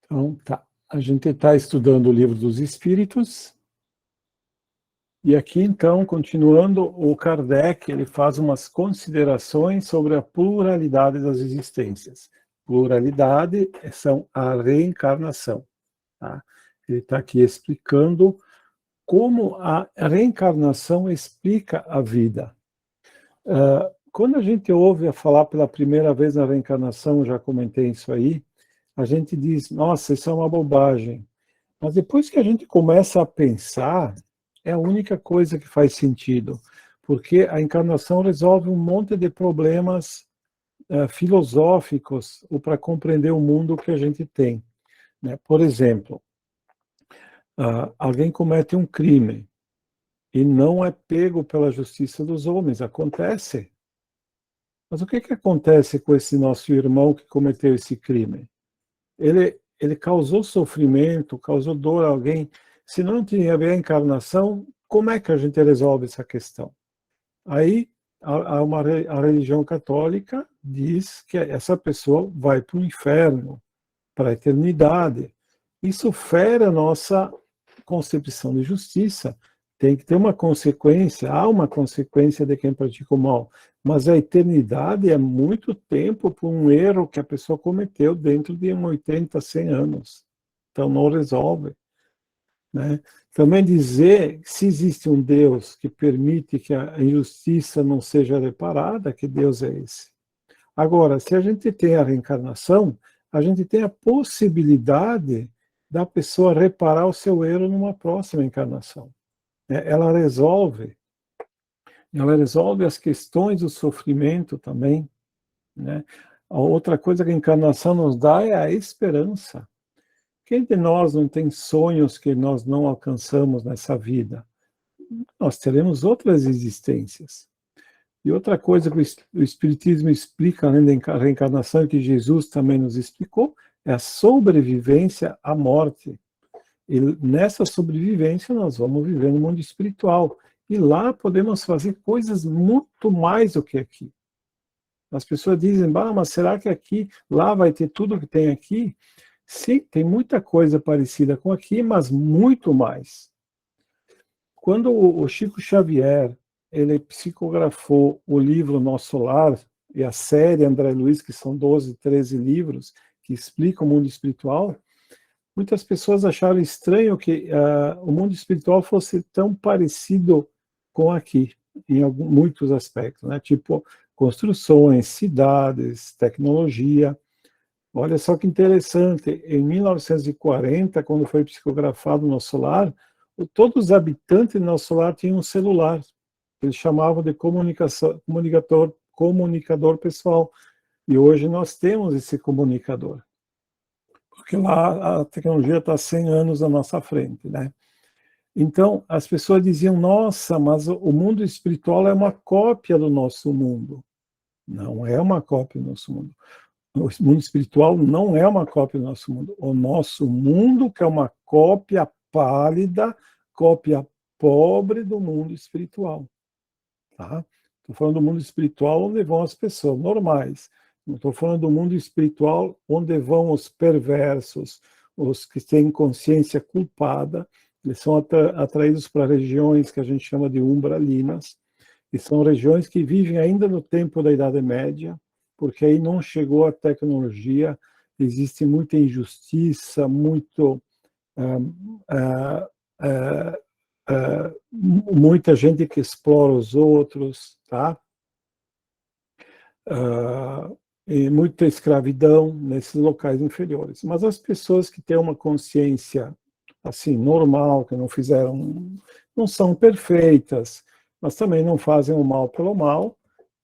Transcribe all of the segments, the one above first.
Então, tá. A gente está estudando o Livro dos Espíritos. E aqui, então, continuando, o Kardec ele faz umas considerações sobre a pluralidade das existências. Pluralidade são a reencarnação. Tá? Ele está aqui explicando como a reencarnação explica a vida. Quando a gente ouve falar pela primeira vez na reencarnação, já comentei isso aí, a gente diz, nossa, isso é uma bobagem. Mas depois que a gente começa a pensar, é a única coisa que faz sentido, porque a encarnação resolve um monte de problemas filosóficos ou para compreender o mundo que a gente tem. Né? Por exemplo, alguém comete um crime e não é pego pela justiça dos homens, acontece. Mas o que acontece com esse nosso irmão que cometeu esse crime? Ele causou sofrimento, causou dor a alguém. Se não tinha a encarnação, como é que a gente resolve essa questão? Aí a religião católica diz que essa pessoa vai para o inferno, para a eternidade. Isso fere a nossa concepção de justiça. Tem que ter uma consequência, há uma consequência de quem pratica o mal. Mas a eternidade é muito tempo por um erro que a pessoa cometeu dentro de 80, 100 anos. Então não resolve. Né? Também dizer que se existe um Deus que permite que a injustiça não seja reparada, que Deus é esse? Agora, se a gente tem a reencarnação, a gente tem a possibilidade da pessoa reparar o seu erro numa próxima encarnação. Ela resolve as questões do sofrimento também. Né? A outra coisa que a encarnação nos dá é a esperança. Quem de nós não tem sonhos que nós não alcançamos nessa vida? Nós teremos outras existências. E outra coisa que o Espiritismo explica, além da reencarnação, que Jesus também nos explicou, é a sobrevivência à morte. E nessa sobrevivência nós vamos viver no mundo espiritual. E lá podemos fazer coisas muito mais do que aqui. As pessoas dizem, mas será que aqui, lá vai ter tudo que tem aqui? Sim, tem muita coisa parecida com aqui, mas muito mais. Quando o Chico Xavier ele psicografou o livro Nosso Lar e a série André Luiz, que são 12, 13 livros que explicam o mundo espiritual, muitas pessoas acharam estranho que o mundo espiritual fosse tão parecido com aqui, em muitos aspectos, né? Tipo construções, cidades, tecnologia. Olha só que interessante, em 1940, quando foi psicografado o Nosso Lar, todos os habitantes do Nosso Lar tinham um celular. Eles chamavam de comunicador pessoal. E hoje nós temos esse comunicador. Porque lá a tecnologia está 100 anos à nossa frente, né? Então, as pessoas diziam, nossa, mas o mundo espiritual é uma cópia do nosso mundo. Não é uma cópia do nosso mundo. O mundo espiritual não é uma cópia do nosso mundo. O nosso mundo que é uma cópia pálida, cópia pobre do mundo espiritual. Tá? Estou falando do mundo espiritual onde vão as pessoas normais. Não estou falando do mundo espiritual onde vão os perversos, os que têm consciência culpada. Eles são atraídos para regiões que a gente chama de umbralinas, e são regiões que vivem ainda no tempo da Idade Média, porque aí não chegou a tecnologia, existe muita injustiça, muita gente que explora os outros, tá? E muita escravidão nesses locais inferiores. Mas as pessoas que têm uma consciência assim normal, que não são perfeitas, mas também não fazem o mal pelo mal,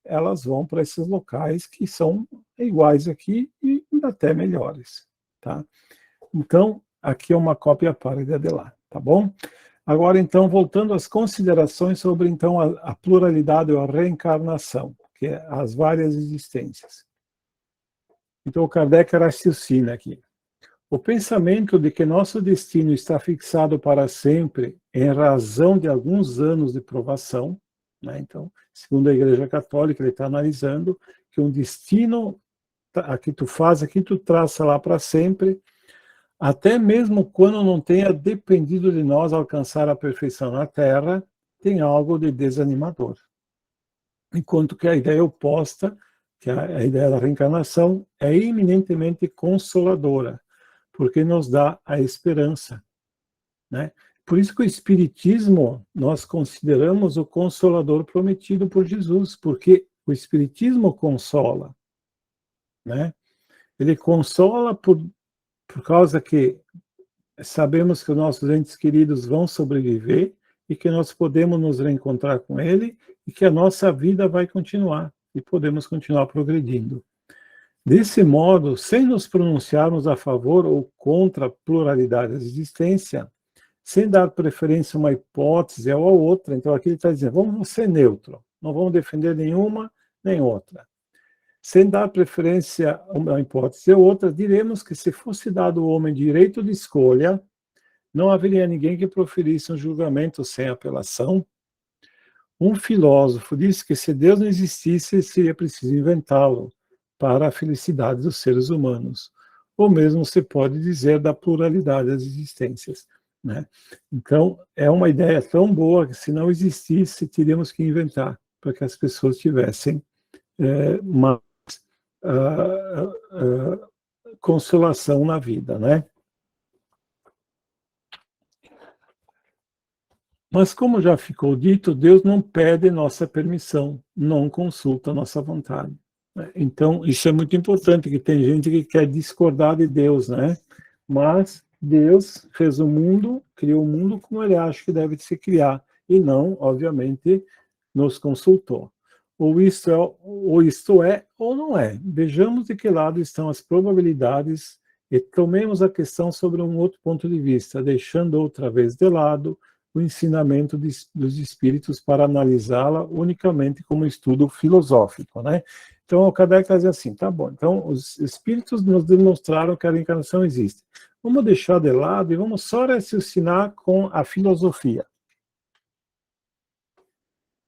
elas vão para esses locais que são iguais aqui e até melhores, tá? Então, aqui é uma cópia pálida de lá, tá bom? Agora, então, voltando às considerações sobre então a pluralidade ou a reencarnação, que é as várias existências. Então, o Kardec raciocina aqui. O pensamento de que nosso destino está fixado para sempre em razão de alguns anos de provação, né? Então, segundo a Igreja Católica, ele está analisando que um destino, aqui tu faz, aqui tu traça lá para sempre, Até mesmo quando não tenha dependido de nós alcançar a perfeição na Terra, tem algo de desanimador. Enquanto que a ideia oposta, que é a ideia da reencarnação, é eminentemente consoladora, porque nos dá a esperança, né? Por isso que o Espiritismo nós consideramos o consolador prometido por Jesus, porque o Espiritismo consola, né? Ele consola por causa que sabemos que os nossos entes queridos vão sobreviver e que nós podemos nos reencontrar com ele e que a nossa vida vai continuar e podemos continuar progredindo. Desse modo, sem nos pronunciarmos a favor ou contra a pluralidade da existência, sem dar preferência a uma hipótese ou a outra, então aqui ele está dizendo, vamos ser neutro, não vamos defender nenhuma nem outra. Sem dar preferência a uma hipótese ou outra, diremos que se fosse dado ao homem direito de escolha, não haveria ninguém que proferisse um julgamento sem apelação. Um filósofo disse que se Deus não existisse, seria preciso inventá-lo para a felicidade dos seres humanos. Ou mesmo se pode dizer da pluralidade das existências, né? Então, é uma ideia tão boa que se não existisse, teríamos que inventar para que as pessoas tivessem uma consolação na vida, né? Mas como já ficou dito, Deus não pede nossa permissão, não consulta nossa vontade. Então, isso é muito importante, que tem gente que quer discordar de Deus, né? Mas Deus fez o mundo, criou o mundo como ele acha que deve se criar, e não, obviamente, nos consultou. Ou isto é, ou não é. Vejamos de que lado estão as probabilidades e tomemos a questão sobre um outro ponto de vista, deixando outra vez de lado o ensinamento dos espíritos para analisá-la unicamente como estudo filosófico, né? Então, o Kardec está dizendo assim, tá bom, então os espíritos nos demonstraram que a reencarnação existe. Vamos deixar de lado e vamos só raciocinar com a filosofia.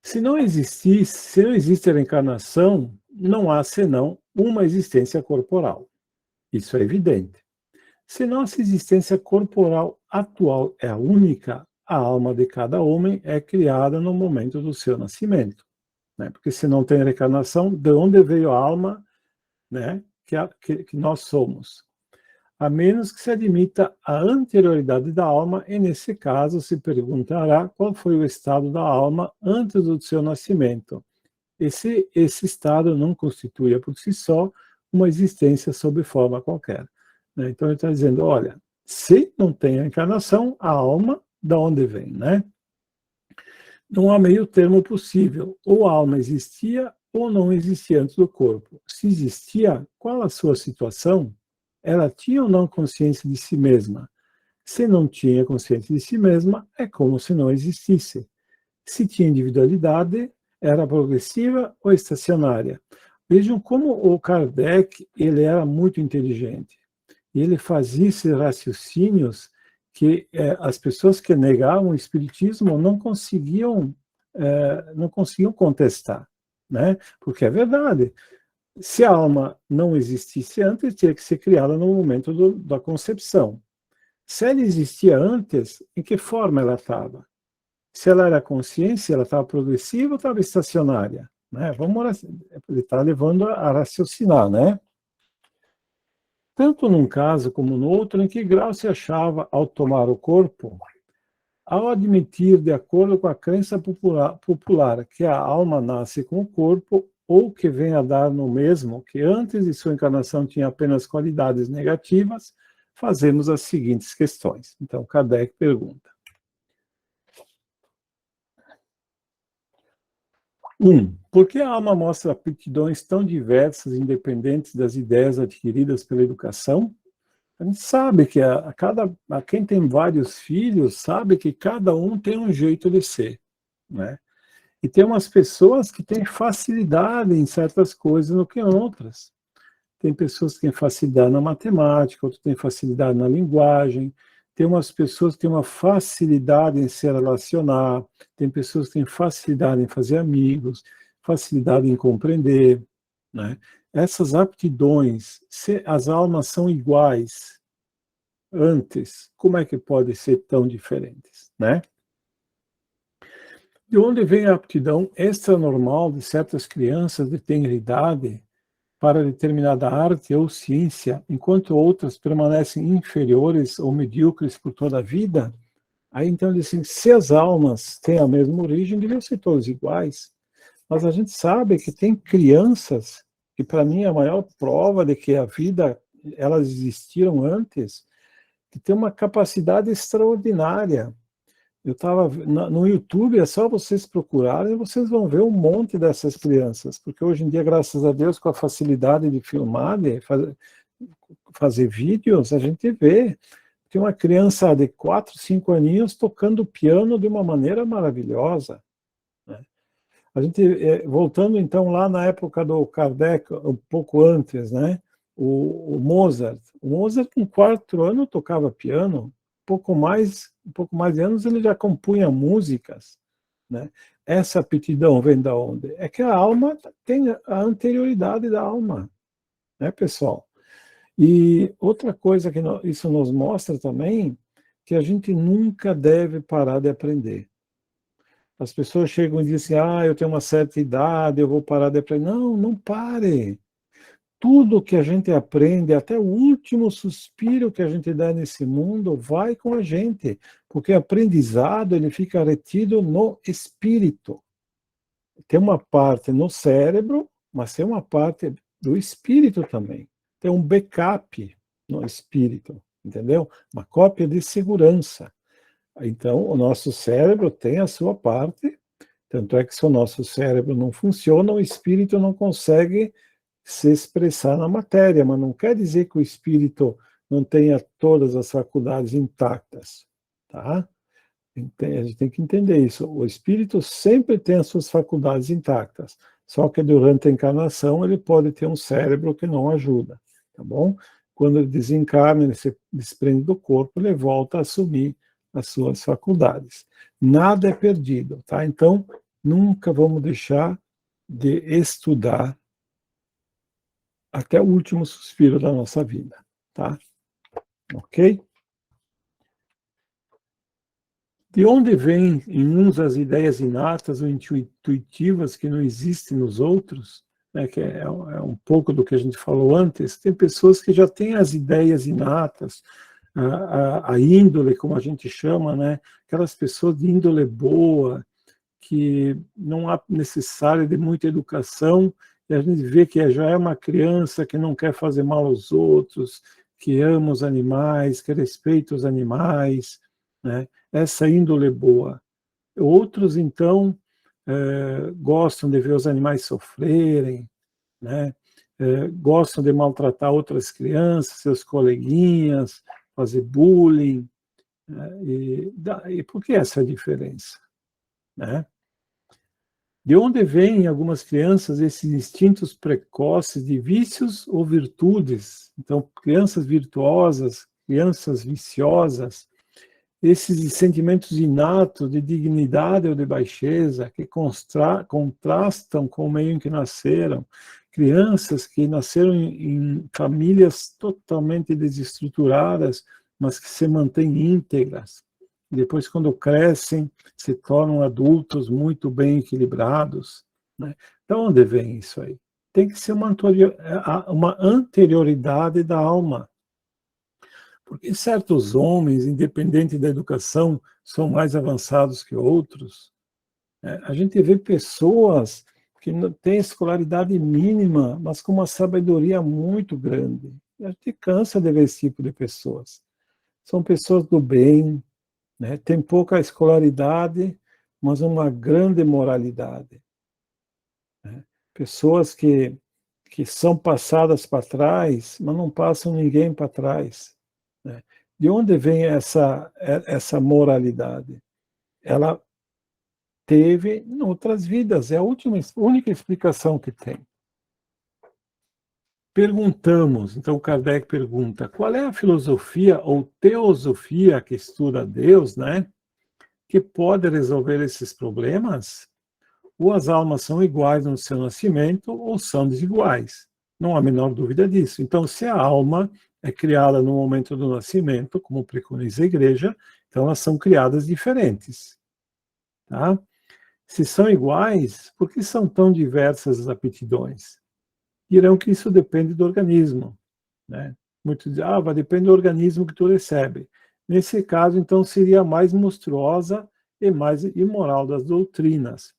Se não existe a reencarnação, não há senão uma existência corporal. Isso é evidente. Se nossa existência corporal atual é a única, a alma de cada homem é criada no momento do seu nascimento, né? Porque se não tem reencarnação, de onde veio a alma, né, que nós somos? A menos que se admita a anterioridade da alma, e nesse caso se perguntará qual foi o estado da alma antes do seu nascimento. Esse estado não constitui por si só uma existência sob forma qualquer, né? Então ele está dizendo, olha, se não tem a encarnação, a alma, da onde vem, né? Não há meio termo possível. Ou a alma existia ou não existia antes do corpo. Se existia, qual a sua situação? Ela tinha ou não consciência de si mesma? Se não tinha consciência de si mesma, é como se não existisse. Se tinha individualidade, era progressiva ou estacionária? Vejam como o Kardec ele era muito inteligente. E ele fazia esses raciocínios que as pessoas que negavam o espiritismo não conseguiam contestar, né? Porque é verdade. Se a alma não existisse antes, teria que ser criada no momento da concepção. Se ela existia antes, em que forma ela estava? Se ela era consciência, ela estava progressiva ou estava estacionária? Né? Ele está levando a raciocinar, né? Tanto num caso como no outro, em que grau se achava ao tomar o corpo, ao admitir, de acordo com a crença popular, que a alma nasce com o corpo, ou que vem a dar no mesmo, que antes de sua encarnação tinha apenas qualidades negativas, fazemos as seguintes questões. Então, Kardec pergunta. 1. Por que a alma mostra aptidões tão diversas, independentes das ideias adquiridas pela educação? A gente sabe que quem tem vários filhos sabe que cada um tem um jeito de ser, né? E tem umas pessoas que têm facilidade em certas coisas do que outras. Tem pessoas que têm facilidade na matemática, outras têm facilidade na linguagem, tem umas pessoas que têm uma facilidade em se relacionar, tem pessoas que têm facilidade em fazer amigos, facilidade em compreender, né? Essas aptidões, se as almas são iguais, antes, como é que pode ser tão diferentes, né? De onde vem a aptidão extranormal de certas crianças de tenra idade para determinada arte ou ciência, enquanto outras permanecem inferiores ou medíocres por toda a vida? Aí então diz assim, se as almas têm a mesma origem, deviam ser todas iguais. Mas a gente sabe que tem crianças, que para mim é a maior prova de que a vida, elas existiram antes, que tem uma capacidade extraordinária. Eu estava no YouTube, é só vocês procurarem, vocês vão ver um monte dessas crianças, porque hoje em dia, graças a Deus, com a facilidade de filmar, de fazer vídeos, a gente vê. Tem uma criança de 4, 5 aninhos tocando piano de uma maneira maravilhosa, né? A gente, voltando então lá na época do Kardec, um pouco antes, né? O Mozart. O Mozart, com 4 anos, tocava piano. Um pouco mais de anos, ele já compunha músicas, né? Essa aptidão vem da onde? É que a alma tem a anterioridade da alma, né, pessoal? E outra coisa que isso nos mostra também, que a gente nunca deve parar de aprender. As pessoas chegam e dizem, eu tenho uma certa idade, eu vou parar de aprender. Não, não pare. Tudo que a gente aprende, até o último suspiro que a gente dá nesse mundo, vai com a gente. Porque aprendizado, ele fica retido no espírito. Tem uma parte no cérebro, mas tem uma parte do espírito também. Tem um backup no espírito, entendeu? Uma cópia de segurança. Então, o nosso cérebro tem a sua parte, tanto é que se o nosso cérebro não funciona, o espírito não consegue se expressar na matéria, mas não quer dizer que o espírito não tenha todas as faculdades intactas, tá? A gente tem que entender isso. O espírito sempre tem as suas faculdades intactas, só que durante a encarnação ele pode ter um cérebro que não ajuda, tá bom? Quando ele desencarna, ele se desprende do corpo, ele volta a assumir as suas faculdades. Nada é perdido, tá? Então, nunca vamos deixar de estudar até o último suspiro da nossa vida, tá? Ok? De onde vêm em uns as ideias inatas ou intuitivas que não existem nos outros? Né, que é um pouco do que a gente falou antes. Tem pessoas que já têm as ideias inatas, a índole, como a gente chama, né? Aquelas pessoas de índole boa, que não há necessário de muita educação, e a gente vê que já é uma criança que não quer fazer mal aos outros, que ama os animais, que respeita os animais, né? Essa índole boa. Outros, então, gostam de ver os animais sofrerem, né? Gostam de maltratar outras crianças, seus coleguinhas, fazer bullying, né? E por que essa diferença, né? De onde vêm em algumas crianças esses instintos precoces de vícios ou virtudes? Então, crianças virtuosas, crianças viciosas, esses sentimentos inatos de dignidade ou de baixeza que contrastam com o meio em que nasceram, crianças que nasceram em famílias totalmente desestruturadas, mas que se mantêm íntegras. Depois, quando crescem, se tornam adultos muito bem equilibrados, né? De onde vem isso aí? Tem que ser uma anterioridade da alma. Porque certos homens, independente da educação, são mais avançados que outros. A gente vê pessoas que não têm escolaridade mínima, mas com uma sabedoria muito grande. A gente cansa de ver esse tipo de pessoas. São pessoas do bem, né? Tem pouca escolaridade, mas uma grande moralidade, né? Pessoas que são passadas para trás, mas não passam ninguém para trás, né? De onde vem essa moralidade? Ela teve em outras vidas, é a única explicação que tem. Perguntamos, então Kardec pergunta, qual é a filosofia ou teosofia que estuda Deus, né, que pode resolver esses problemas? Ou as almas são iguais no seu nascimento ou são desiguais? Não há a menor dúvida disso. Então, se a alma é criada no momento do nascimento, como preconiza a igreja, então elas são criadas diferentes. Tá? Se são iguais, por que são tão diversas as aptidões? Dirão que isso depende do organismo. Né? Muitos dizem, vai depender do organismo que tu recebe. Nesse caso, então, seria a mais monstruosa e mais imoral das doutrinas.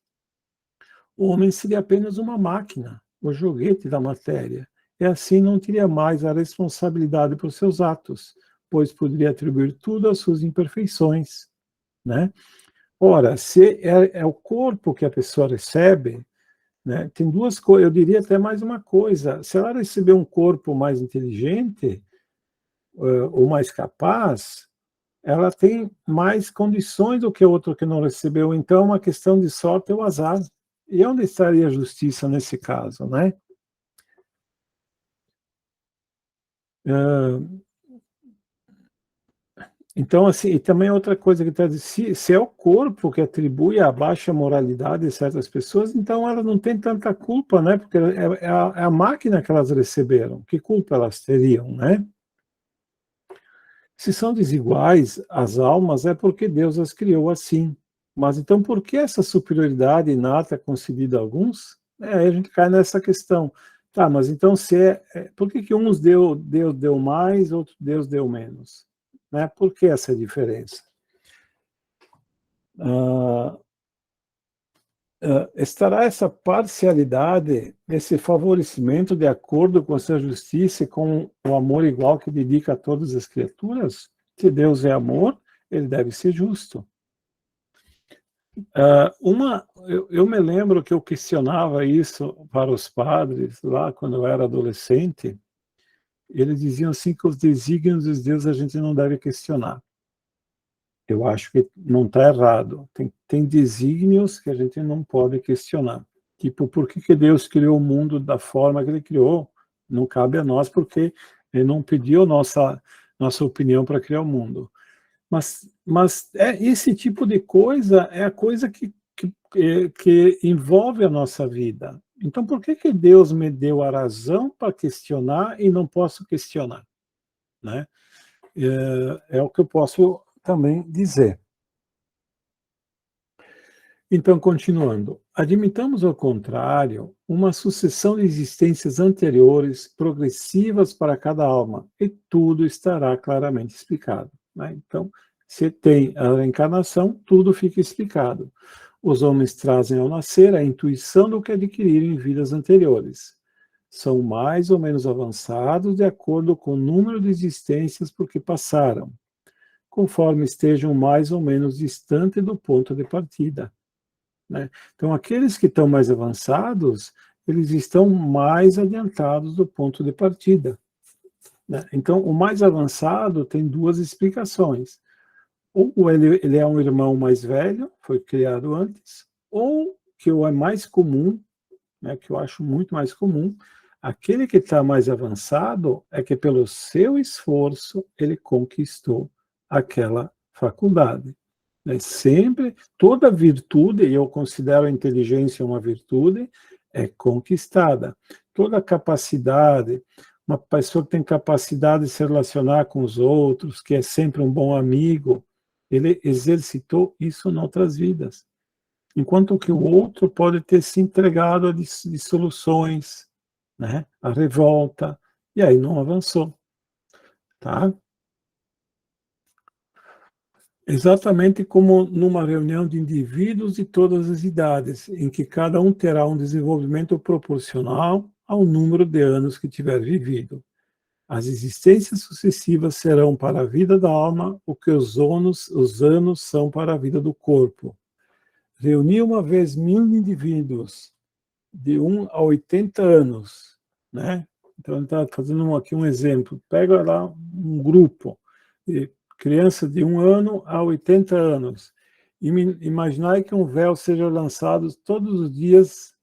O homem seria apenas uma máquina, o joguete da matéria, e assim não teria mais a responsabilidade por seus atos, pois poderia atribuir tudo às suas imperfeições. Né? Ora, se é o corpo que a pessoa recebe, né, tem duas coisas, eu diria até mais uma coisa, se ela receber um corpo mais inteligente, ou mais capaz, ela tem mais condições do que o outro que não recebeu, então é uma questão de sorte ou azar. E onde estaria a justiça nesse caso, né? Então, assim, e também outra coisa que está se é o corpo que atribui a baixa moralidade de certas pessoas, então ela não tem tanta culpa, né? Porque é a máquina que elas receberam. Que culpa elas teriam, né? Se são desiguais as almas, é porque Deus as criou assim. Mas então, por que essa superioridade inata concedida a alguns? Aí a gente cai nessa questão. Tá, mas então por que uns Deus deu mais, outros Deus deu menos? Né? Por que essa diferença? Estará essa parcialidade, esse favorecimento de acordo com a sua justiça e com o amor igual que dedica a todas as criaturas? Se Deus é amor, ele deve ser justo. Eu me lembro que eu questionava isso para os padres lá quando eu era adolescente. Eles diziam assim que os desígnios de Deus a gente não deve questionar. Eu acho que não está errado. Tem desígnios que a gente não pode questionar. Tipo, por que Deus criou o mundo da forma que ele criou? Não cabe a nós, porque ele não pediu nossa opinião para criar o mundo. Mas esse tipo de coisa é a coisa que envolve a nossa vida. Então, por que Deus me deu a razão para questionar e não posso questionar? Né? É o que eu posso também dizer. Então, continuando, admitamos ao contrário uma sucessão de existências anteriores progressivas para cada alma, e tudo estará claramente explicado. Né? Então, se tem a reencarnação, tudo fica explicado. Os homens trazem ao nascer a intuição do que adquiriram em vidas anteriores. São mais ou menos avançados de acordo com o número de existências por que passaram, conforme estejam mais ou menos distante do ponto de partida. Né? Então, aqueles que estão mais avançados, eles estão mais adiantados do ponto de partida. Né? Então, o mais avançado tem duas explicações. Ou ele é um irmão mais velho, foi criado antes, ou, que é mais comum, né, que eu acho muito mais comum, aquele que está mais avançado é que, pelo seu esforço, ele conquistou aquela faculdade. Sempre, toda virtude, e eu considero a inteligência uma virtude, é conquistada. Toda capacidade, uma pessoa que tem capacidade de se relacionar com os outros, que é sempre um bom amigo, ele exercitou isso em outras vidas. Enquanto que o outro pode ter se entregado a dissoluções, né? A revolta, e aí não avançou. Tá? Exatamente como numa reunião de indivíduos de todas as idades, em que cada um terá um desenvolvimento proporcional ao número de anos que tiver vivido. As existências sucessivas serão para a vida da alma o que os anos são para a vida do corpo. Reunir uma vez 1000 indivíduos de 1 a 80 anos, né? Então, ele está fazendo aqui um exemplo. Pega lá um grupo de criança de 1 ano a 80 anos. E imaginar que um véu seja lançado todos os dias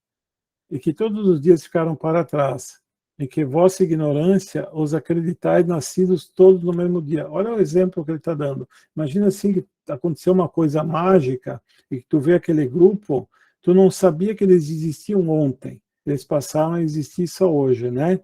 e que todos os dias ficaram para trás, em que vossa ignorância os acreditais nascidos todos no mesmo dia. Olha o exemplo que ele está dando. Imagina assim que aconteceu uma coisa mágica e que tu vê aquele grupo, tu não sabia que eles existiam ontem, eles passaram a existir só hoje, né?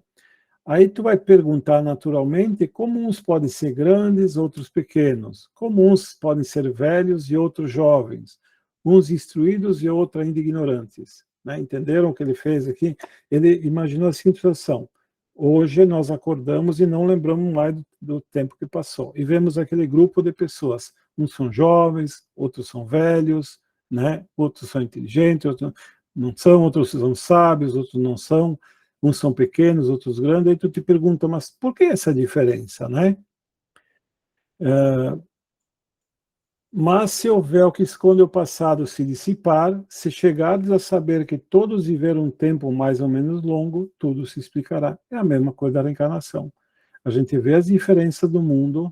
Aí tu vai perguntar naturalmente como uns podem ser grandes, outros pequenos, como uns podem ser velhos e outros jovens, uns instruídos e outros ainda ignorantes. Né? Entenderam o que ele fez aqui? Ele imaginou a seguinte situação: hoje nós acordamos e não lembramos mais do tempo que passou. E vemos aquele grupo de pessoas. Uns são jovens, outros são velhos, né? Outros são inteligentes, outros não são, outros são sábios, outros não são. Uns são pequenos, outros grandes, aí tu te pergunta, mas por que essa diferença, né? Mas se o véu que esconde o passado se dissipar, se chegares a saber que todos viveram um tempo mais ou menos longo, tudo se explicará. É a mesma coisa da reencarnação. A gente vê as diferenças do mundo,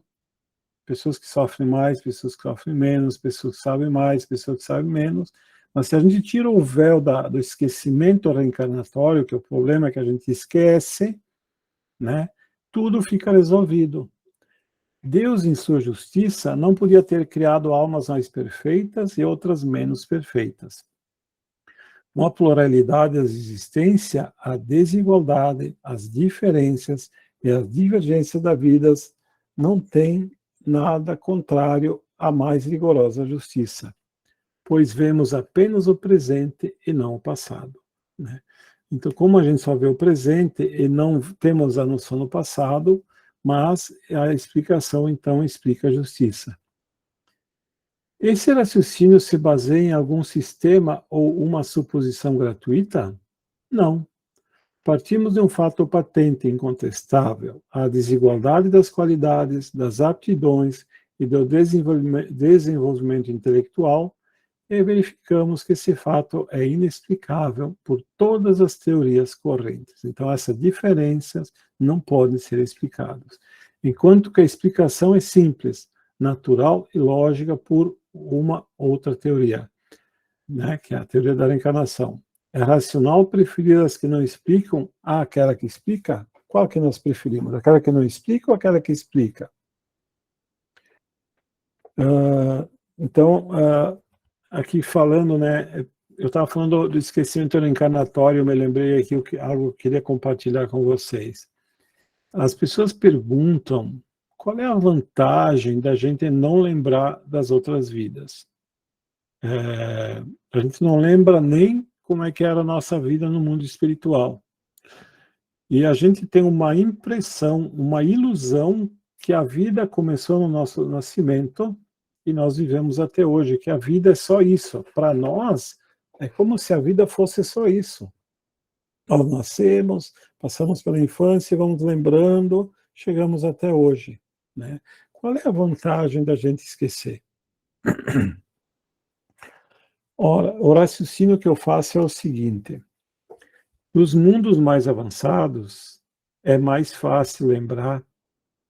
pessoas que sofrem mais, pessoas que sofrem menos, pessoas que sabem mais, pessoas que sabem menos, mas se a gente tira o véu do esquecimento reencarnatório, que é o problema que a gente esquece, né, tudo fica resolvido. Deus, em sua justiça, não podia ter criado almas mais perfeitas e outras menos perfeitas. Com a pluralidade da existência, a desigualdade, as diferenças e as divergências da vida não têm nada contrário à mais rigorosa justiça, pois vemos apenas o presente e não o passado. Né? Então, como a gente só vê o presente e não temos a noção do passado, mas a explicação, então, explica a justiça. Esse raciocínio se baseia em algum sistema ou uma suposição gratuita? Não. Partimos de um fato patente e incontestável, a desigualdade das qualidades, das aptidões e do desenvolvimento intelectual, e verificamos que esse fato é inexplicável por todas as teorias correntes. Então, essas diferenças não podem ser explicadas. Enquanto que a explicação é simples, natural e lógica por uma outra teoria, né, que é a teoria da reencarnação. É racional preferir as que não explicam àquela que explica? Qual que nós preferimos? Aquela que não explica ou aquela que explica? Então, aqui falando, né, eu estava falando do esquecimento reencarnatório, eu me lembrei aqui algo que eu queria compartilhar com vocês. As pessoas perguntam qual é a vantagem da gente não lembrar das outras vidas. A gente não lembra nem como é que era a nossa vida no mundo espiritual. E a gente tem uma impressão, uma ilusão que a vida começou no nosso nascimento e nós vivemos até hoje, que a vida é só isso. Para nós, é como se a vida fosse só isso. Nós nascemos, passamos pela infância, vamos lembrando, chegamos até hoje. Né? Qual é a vantagem da gente esquecer? Ora, o raciocínio que eu faço é o seguinte: nos mundos mais avançados, é mais fácil lembrar,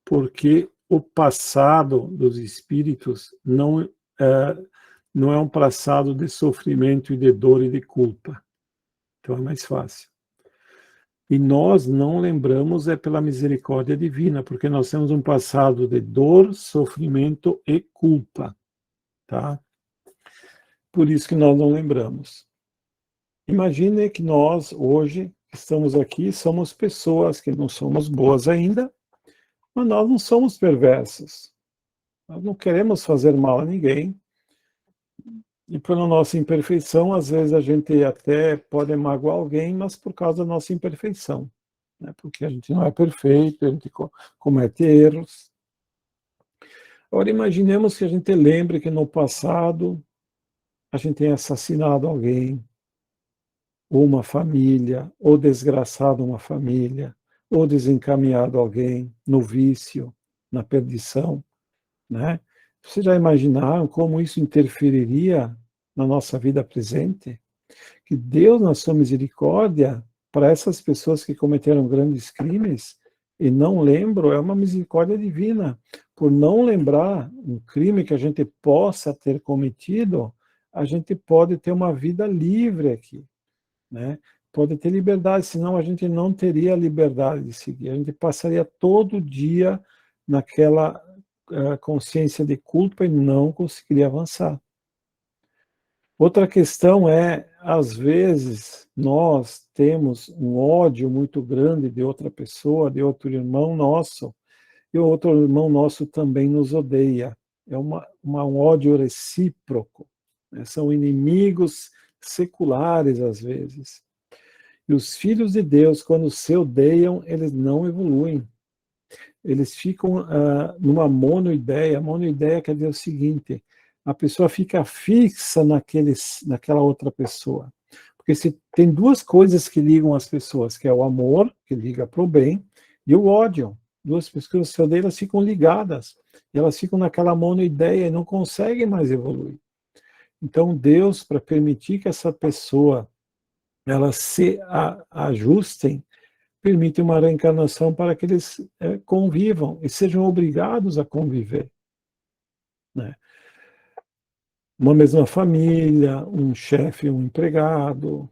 porque o passado dos espíritos não é um passado de sofrimento e de dor e de culpa. Então é mais fácil. E nós não lembramos pela misericórdia divina, porque nós temos um passado de dor, sofrimento e culpa. Tá? Por isso que nós não lembramos. Imagine que nós, hoje, estamos aqui, somos pessoas que não somos boas ainda, mas nós não somos perversos. Nós não queremos fazer mal a ninguém. E pela nossa imperfeição, às vezes a gente até pode magoar alguém, mas por causa da nossa imperfeição. Né? Porque a gente não é perfeito, a gente comete erros. Agora, imaginemos que a gente lembre que no passado a gente tenha assassinado alguém, ou uma família, ou desgraçado uma família, ou desencaminhado alguém no vício, na perdição, né? Vocês já imaginaram como isso interferiria na nossa vida presente? Que Deus, na sua misericórdia, para essas pessoas que cometeram grandes crimes e não lembram, é uma misericórdia divina. Por não lembrar um crime que a gente possa ter cometido, a gente pode ter uma vida livre aqui. Né? Pode ter liberdade, senão a gente não teria liberdade de seguir. A gente passaria todo dia naquela consciência de culpa e não conseguiria avançar. Outra questão é, às vezes, nós temos um ódio muito grande de outra pessoa, de outro irmão nosso, e o outro irmão nosso também nos odeia. É um ódio recíproco, né? São inimigos seculares, às vezes. E os filhos de Deus, quando se odeiam, eles não evoluem. Eles ficam numa monoideia. Monoideia quer dizer o seguinte: a pessoa fica fixa naquela outra pessoa. Porque se tem duas coisas que ligam as pessoas, que é o amor, que liga para o bem, e o ódio. Duas pessoas que se odeiam, elas ficam ligadas. E elas ficam naquela monoideia e não conseguem mais evoluir. Então, Deus, para permitir que essa pessoa elas se ajustem, permite uma reencarnação para que eles convivam e sejam obrigados a conviver, né? Uma mesma família, um chefe, um empregado,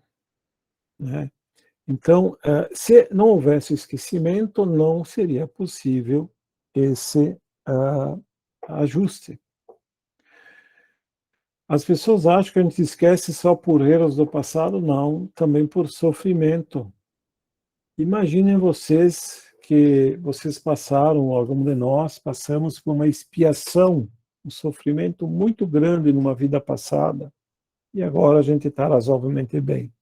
né? Então, se não houvesse esquecimento, não seria possível esse ajuste. As pessoas acham que a gente esquece só por erros do passado, não, também por sofrimento. Imaginem vocês que vocês passaram, algum de nós passamos por uma expiação, um sofrimento muito grande numa vida passada, e agora a gente está razoavelmente bem.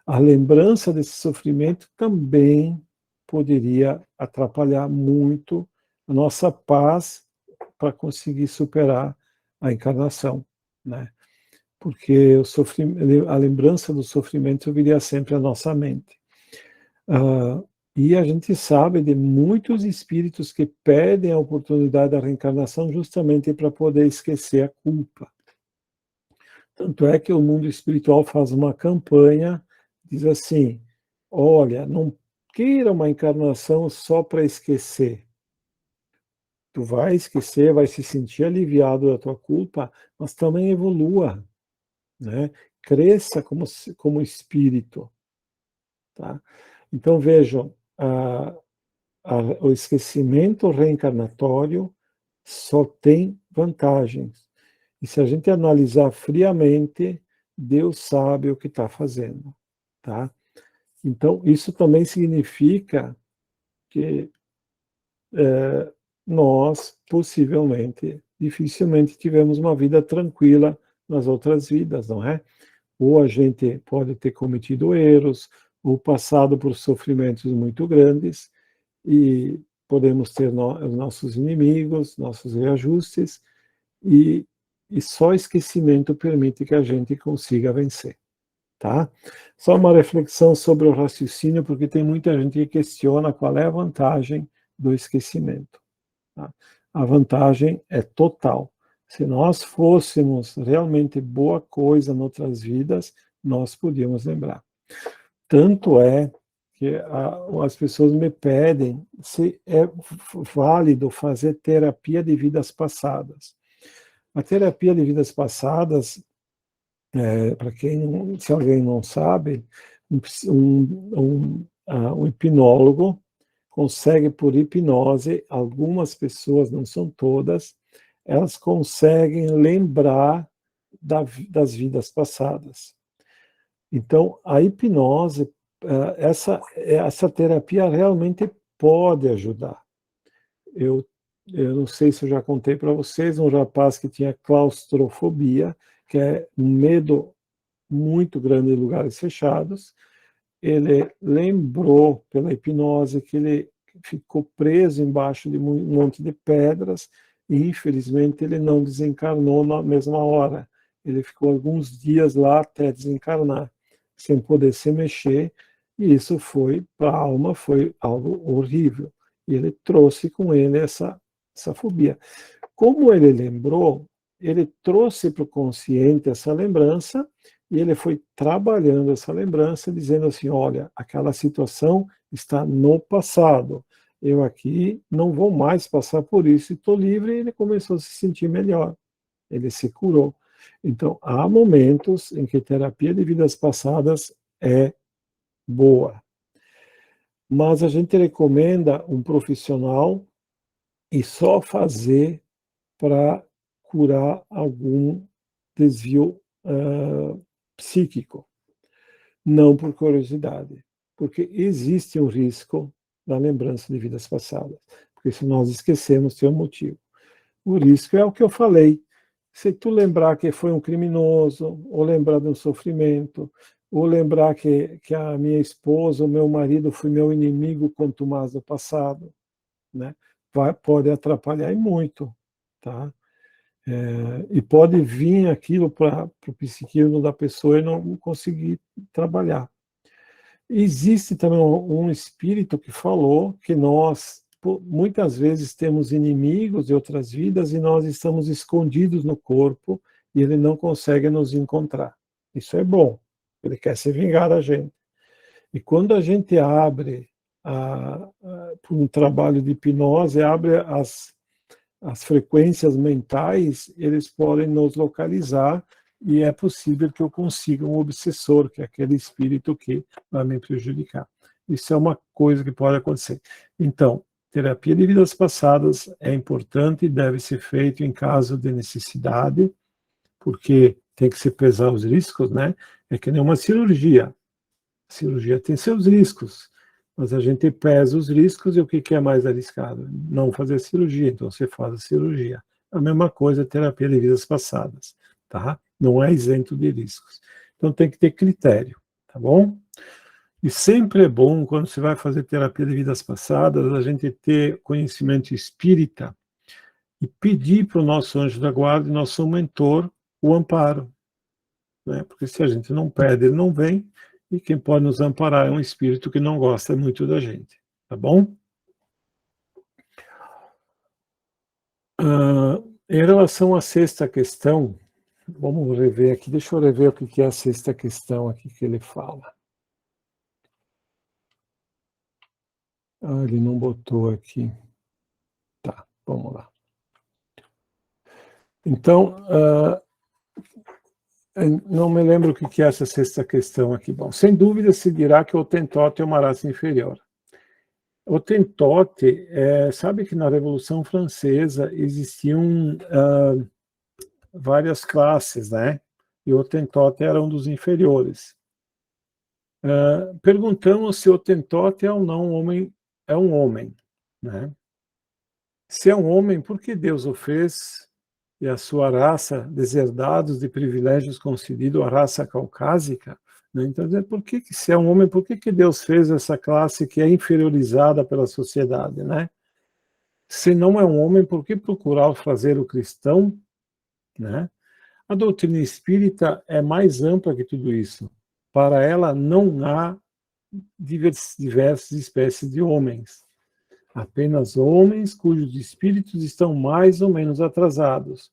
A lembrança desse sofrimento também poderia atrapalhar muito a nossa paz para conseguir superar a encarnação, né? Porque a lembrança do sofrimento viria sempre à nossa mente. E a gente sabe de muitos espíritos que pedem a oportunidade da reencarnação justamente para poder esquecer a culpa. Tanto é que o mundo espiritual faz uma campanha, diz assim: olha, não queira uma encarnação só para esquecer. Tu vai esquecer, vai se sentir aliviado da tua culpa, mas também evolua, né? Cresça como espírito, tá? Então vejam, o esquecimento reencarnatório só tem vantagens. E se a gente analisar friamente, Deus sabe o que está fazendo, tá? Então, isso também significa que nós, possivelmente, dificilmente tivemos uma vida tranquila nas outras vidas, não é? Ou a gente pode ter cometido erros, ou passado por sofrimentos muito grandes, e podemos ter os nossos inimigos, nossos reajustes, e, e só esquecimento permite que a gente consiga vencer, tá? Só uma reflexão sobre o raciocínio, porque tem muita gente que questiona qual é a vantagem do esquecimento, tá? A vantagem é total. Se nós fôssemos realmente boa coisa em outras vidas, nós podíamos lembrar. Tanto é que as pessoas me pedem se é válido fazer terapia de vidas passadas. A terapia de vidas passadas, para quem, se alguém não sabe, um hipnólogo consegue, por hipnose, algumas pessoas, não são todas, elas conseguem lembrar das vidas passadas. Então, a hipnose, essa terapia realmente pode ajudar. Eu, eu não sei se eu já contei para vocês, um rapaz que tinha claustrofobia, que é um medo muito grande de lugares fechados. Ele lembrou pela hipnose que ele ficou preso embaixo de um monte de pedras e, infelizmente, ele não desencarnou na mesma hora. Ele ficou alguns dias lá até desencarnar, sem poder se mexer, e isso foi, para a alma, foi algo horrível. E ele trouxe com ele essa fobia. Como ele lembrou, ele trouxe para o consciente essa lembrança e ele foi trabalhando essa lembrança, dizendo assim: olha, aquela situação está no passado. Eu aqui não vou mais passar por isso e estou livre. E ele começou a se sentir melhor. Ele se curou. Então, há momentos em que terapia de vidas passadas é boa. Mas a gente recomenda um profissional e só fazer para curar algum desvio psíquico, não por curiosidade, porque existe um risco da lembrança de vidas passadas, porque se nós esquecemos, tem um motivo. O risco é o que eu falei. Se tu lembrar que foi um criminoso, ou lembrar de um sofrimento, ou lembrar que a minha esposa, o meu marido foi meu inimigo contumaz do passado, né? Pode atrapalhar e muito, tá? E pode vir aquilo para o psiquismo da pessoa e não conseguir trabalhar. Existe também um espírito que falou que nós muitas vezes temos inimigos de outras vidas e nós estamos escondidos no corpo e ele não consegue nos encontrar. Isso é bom. Ele quer se vingar da gente. E quando a gente abre por um trabalho de hipnose, abre as frequências mentais, eles podem nos localizar e é possível que eu consiga um obsessor, que é aquele espírito que vai me prejudicar. Isso é uma coisa que pode acontecer. Então, terapia de vidas passadas é importante e deve ser feito em caso de necessidade, porque tem que se pesar os riscos, né? É que nem uma cirurgia. A cirurgia tem seus riscos, mas a gente pesa os riscos e o que é mais arriscado? Não fazer cirurgia, então você faz a cirurgia. A mesma coisa, terapia de vidas passadas, tá? Não é isento de riscos. Então tem que ter critério, tá bom? E sempre é bom, quando você vai fazer terapia de vidas passadas, a gente ter conhecimento espírita e pedir para o nosso anjo da guarda, nosso mentor, o amparo, né? Porque se a gente não pede, ele não vem, e quem pode nos amparar é um espírito que não gosta muito da gente, tá bom? Em relação à sexta questão, vamos rever aqui, deixa eu rever o que é a sexta questão aqui que ele fala. Ele não botou aqui. Tá, vamos lá. Então, não me lembro o que é essa sexta questão aqui. Bom, sem dúvida se dirá que o Hottentote é uma raça inferior. O Hottentote, sabe que na Revolução Francesa existiam várias classes, né? E o Hottentote era um dos inferiores. Perguntamos se o Hottentote é ou não um homem, né? Se é um homem, por que Deus o fez e a sua raça deserdados de privilégios concedidos à raça caucásica? Né? Então, por que se é um homem, por que Deus fez essa classe que é inferiorizada pela sociedade, né? Se não é um homem, por que procurar fazer o cristão, né? A doutrina espírita é mais ampla que tudo isso. Para ela não há diversas espécies de homens. Apenas homens cujos espíritos estão mais ou menos atrasados,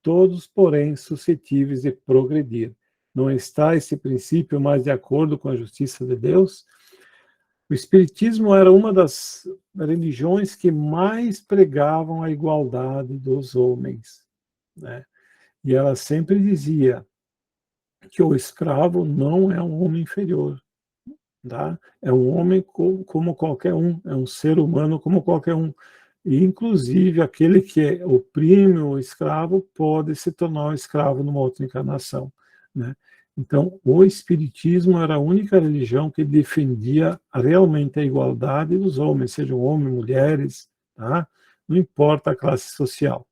todos, porém, suscetíveis de progredir. Não está esse princípio mais de acordo com a justiça de Deus? O Espiritismo era uma das religiões que mais pregavam a igualdade dos homens, né? E ela sempre dizia que o escravo não é um homem inferior, tá? É um homem como qualquer um, é um ser humano como qualquer um. E, inclusive, aquele que oprime o escravo pode se tornar um escravo numa outra encarnação, né? Então, o Espiritismo era a única religião que defendia realmente a igualdade dos homens, sejam homens, mulheres, tá? Não importa a classe social.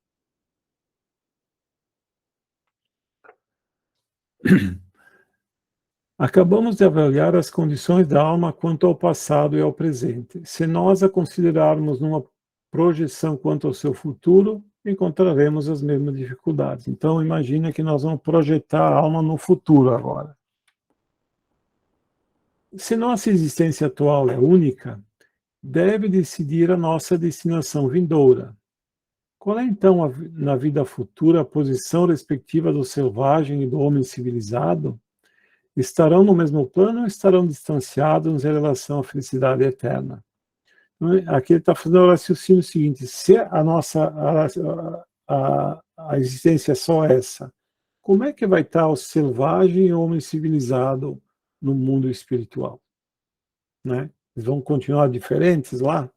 Acabamos de avaliar as condições da alma quanto ao passado e ao presente. Se nós a considerarmos numa projeção quanto ao seu futuro, encontraremos as mesmas dificuldades. Então, imagina que nós vamos projetar a alma no futuro agora. Se nossa existência atual é única, deve decidir a nossa destinação vindoura. Qual é, então, na vida futura, a posição respectiva do selvagem e do homem civilizado? Estarão no mesmo plano ou estarão distanciados em relação à felicidade eterna? Aqui ele está fazendo o raciocínio seguinte: se a nossa a existência é só essa, como é que vai estar o selvagem e o homem civilizado no mundo espiritual? Né? Eles vão continuar diferentes lá?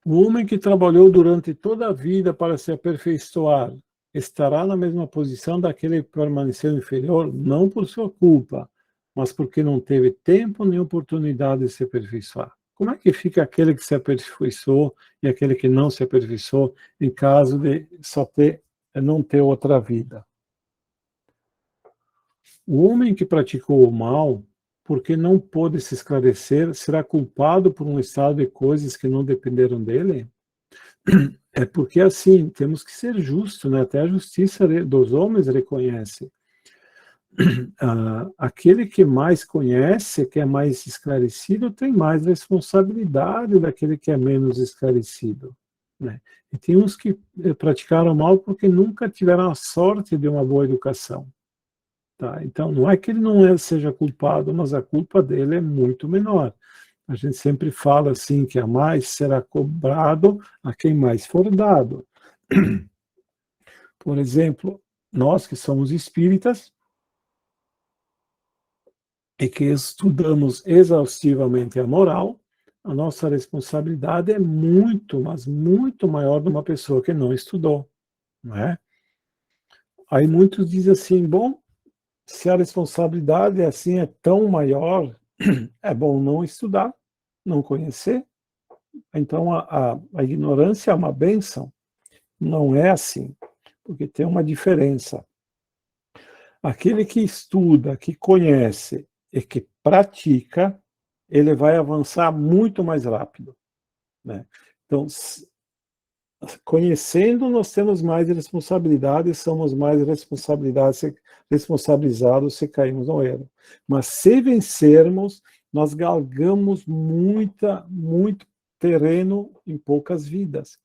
O homem que trabalhou durante toda a vida para se aperfeiçoar, estará na mesma posição daquele que permaneceu inferior, não por sua culpa, mas porque não teve tempo nem oportunidade de se aperfeiçoar. Como é que fica aquele que se aperfeiçoou e aquele que não se aperfeiçoou em caso de não ter outra vida? O homem que praticou o mal, porque não pôde se esclarecer, será culpado por um estado de coisas que não dependeram dele? É porque, assim, temos que ser justos, né? Até a justiça dos homens reconhece. Aquele que mais conhece, que é mais esclarecido, tem mais responsabilidade daquele que é menos esclarecido, né? E tem uns que praticaram mal porque nunca tiveram a sorte de uma boa educação. Tá? Então, não é que ele não seja culpado, mas a culpa dele é muito menor. A gente sempre fala assim que a mais será cobrado a quem mais for dado. Por exemplo, nós que somos espíritas e que estudamos exaustivamente a moral, a nossa responsabilidade é muito, mas muito maior de uma pessoa que não estudou, não é? Aí muitos dizem assim, bom, se a responsabilidade assim é tão maior, é bom não estudar, não conhecer. Então a ignorância é uma bênção. Não é assim, porque tem uma diferença. Aquele que estuda, que conhece e que pratica, ele vai avançar muito mais rápido, né? Então, conhecendo, nós temos mais responsabilidade, somos mais responsabilizados se caímos no erro. Mas se vencermos, nós galgamos muito terreno em poucas vidas.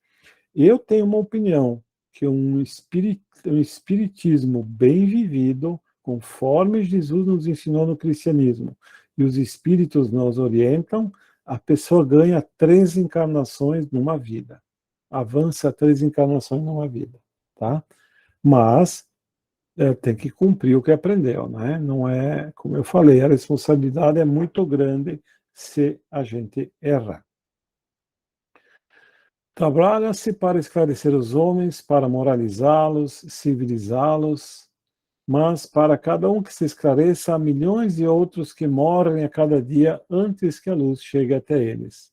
Eu tenho uma opinião que um espiritismo bem vivido, conforme Jesus nos ensinou no cristianismo, e os espíritos nos orientam, a pessoa ganha 3 encarnações numa vida. Avança 3 encarnações numa vida, tá? Mas tem que cumprir o que aprendeu, né? Não é, como eu falei, a responsabilidade é muito grande se a gente errar. Trabalha-se para esclarecer os homens, para moralizá-los, civilizá-los, mas para cada um que se esclareça, há milhões de outros que morrem a cada dia antes que a luz chegue até eles.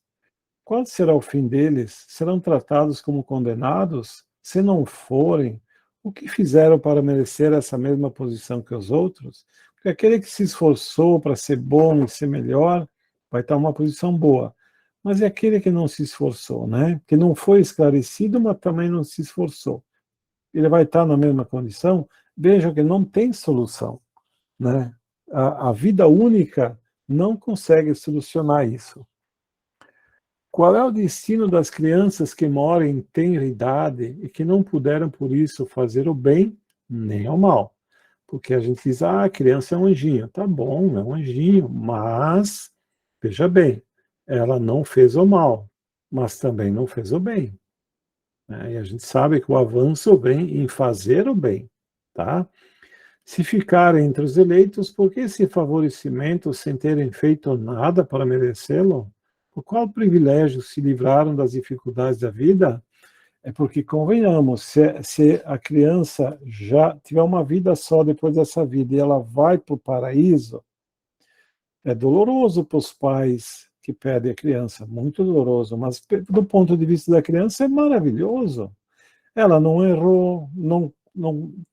Qual será o fim deles? Serão tratados como condenados? Se não forem, o que fizeram para merecer essa mesma posição que os outros? Porque aquele que se esforçou para ser bom e ser melhor, vai estar numa posição boa. Mas é aquele que não se esforçou, né? Que não foi esclarecido, mas também não se esforçou. Ele vai estar na mesma condição? Veja que não tem solução, né? A vida única não consegue solucionar isso. Qual é o destino das crianças que moram em tenra idade e que não puderam, por isso, fazer o bem nem o mal? Porque a gente diz, a criança é um anjinho. Tá bom, é um anjinho, mas, veja bem, ela não fez o mal, mas também não fez o bem, né? E a gente sabe que o avanço vem em fazer o bem, tá? Se ficarem entre os eleitos, por que esse favorecimento sem terem feito nada para merecê-lo? Por qual privilégio se livraram das dificuldades da vida? É porque, convenhamos, se a criança já tiver uma vida só depois dessa vida e ela vai para o paraíso, é doloroso para os pais que perdem a criança, muito doloroso, mas do ponto de vista da criança é maravilhoso. Ela não errou, não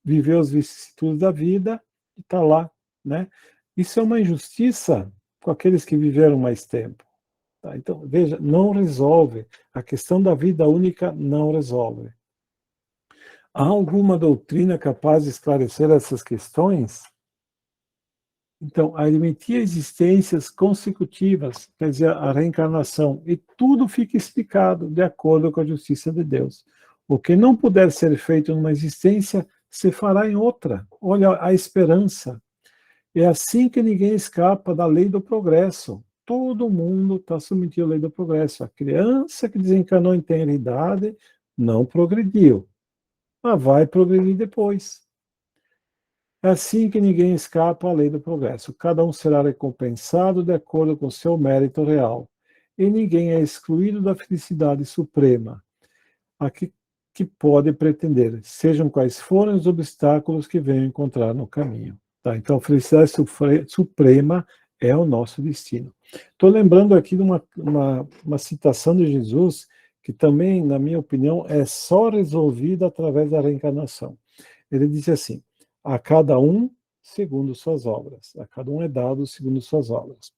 viveu as vicissitudes da vida e está lá, né? Isso é uma injustiça com aqueles que viveram mais tempo. Tá? Então, veja, não resolve. A questão da vida única não resolve. Há alguma doutrina capaz de esclarecer essas questões? Então, admitir existências consecutivas, quer dizer, a reencarnação, e tudo fica explicado de acordo com a justiça de Deus. O que não puder ser feito numa existência, se fará em outra. Olha a esperança. É assim que ninguém escapa da lei do progresso. Todo mundo está submetido à lei do progresso. A criança que desencarnou em tenra idade não progrediu, mas vai progredir depois. É assim que ninguém escapa à lei do progresso. Cada um será recompensado de acordo com seu mérito real. E ninguém é excluído da felicidade suprema. Aqui que pode pretender, sejam quais forem os obstáculos que venham encontrar no caminho. Tá? Então, a felicidade suprema é o nosso destino. Estou lembrando aqui de uma citação de Jesus, que também, na minha opinião, é só resolvida através da reencarnação. Ele disse assim: a cada um segundo suas obras, a cada um é dado segundo suas obras.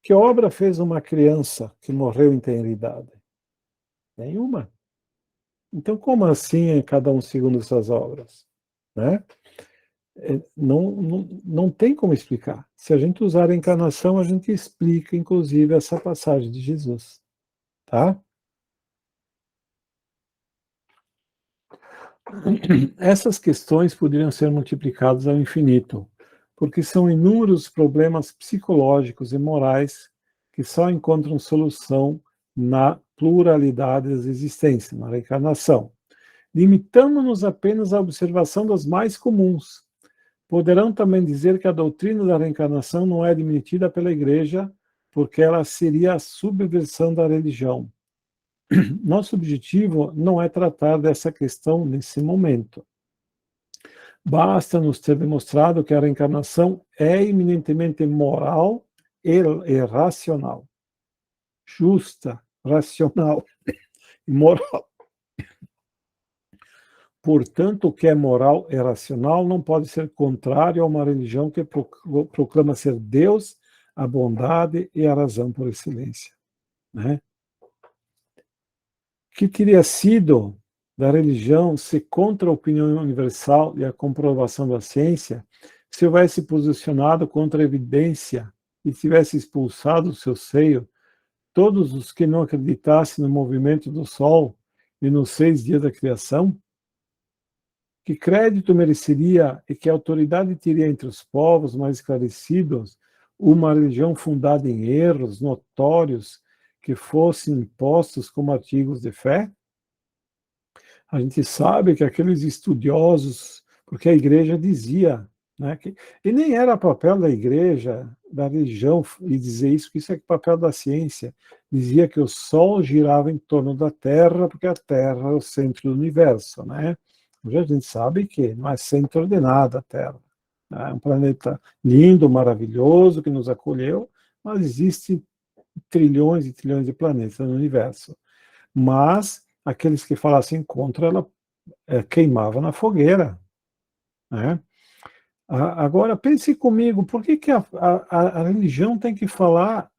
Que obra fez uma criança que morreu em tenra idade? Nenhuma. Então, como assim é cada um segundo suas obras? Né? Não tem como explicar. Se a gente usar a encarnação, a gente explica, inclusive, essa passagem de Jesus. Tá? Essas questões poderiam ser multiplicadas ao infinito, porque são inúmeros problemas psicológicos e morais que só encontram solução na pluralidade das existências, na reencarnação. Limitamos-nos apenas à observação das mais comuns. Poderão também dizer que a doutrina da reencarnação não é admitida pela Igreja, porque ela seria a subversão da religião. Nosso objetivo não é tratar dessa questão nesse momento. Basta nos ter demonstrado que a reencarnação é eminentemente moral e racional. Justa, racional e moral. Portanto, o que é moral e racional não pode ser contrário a uma religião que proclama ser Deus, a bondade e a razão por excelência. Né? Que teria sido da religião se contra a opinião universal e a comprovação da ciência, se houvesse posicionado contra a evidência e tivesse expulsado do seu seio todos os que não acreditassem no movimento do Sol e nos 6 dias da criação? Que crédito mereceria e que autoridade teria entre os povos mais esclarecidos uma religião fundada em erros notórios que fossem impostos como artigos de fé? A gente sabe que aqueles estudiosos, porque a igreja dizia, né, e nem era papel da igreja, da religião, e dizer isso, que isso é papel da ciência, dizia que o Sol girava em torno da Terra, porque a Terra é o centro do universo, né? Hoje a gente sabe que não é centro de nada a Terra. É um planeta lindo, maravilhoso, que nos acolheu, mas existem trilhões e trilhões de planetas no universo. Mas aqueles que falassem contra, ela queimava na fogueira. Né? Agora, pense comigo, por que a religião tem que falar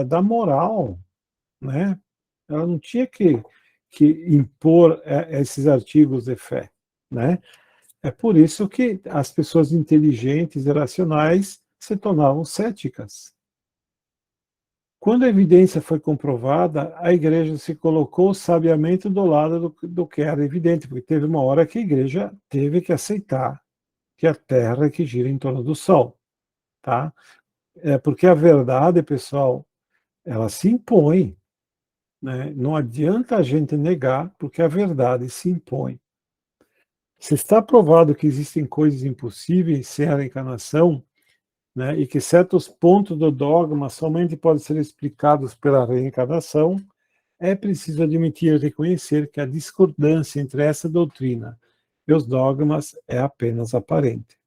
da moral? Né? Ela não tinha que impor esses artigos de fé. Né? É por isso que as pessoas inteligentes e racionais se tornavam céticas. Quando a evidência foi comprovada, a igreja se colocou sabiamente do lado do que era evidente, porque teve uma hora que a igreja teve que aceitar que a Terra é que gira em torno do Sol. Tá? Porque a verdade, pessoal, ela se impõe. Né? Não adianta a gente negar, porque a verdade se impõe. Se está provado que existem coisas impossíveis sem a reencarnação, né, e que certos pontos do dogma somente podem ser explicados pela reencarnação, é preciso admitir e reconhecer que a discordância entre essa doutrina e os dogmas é apenas aparente.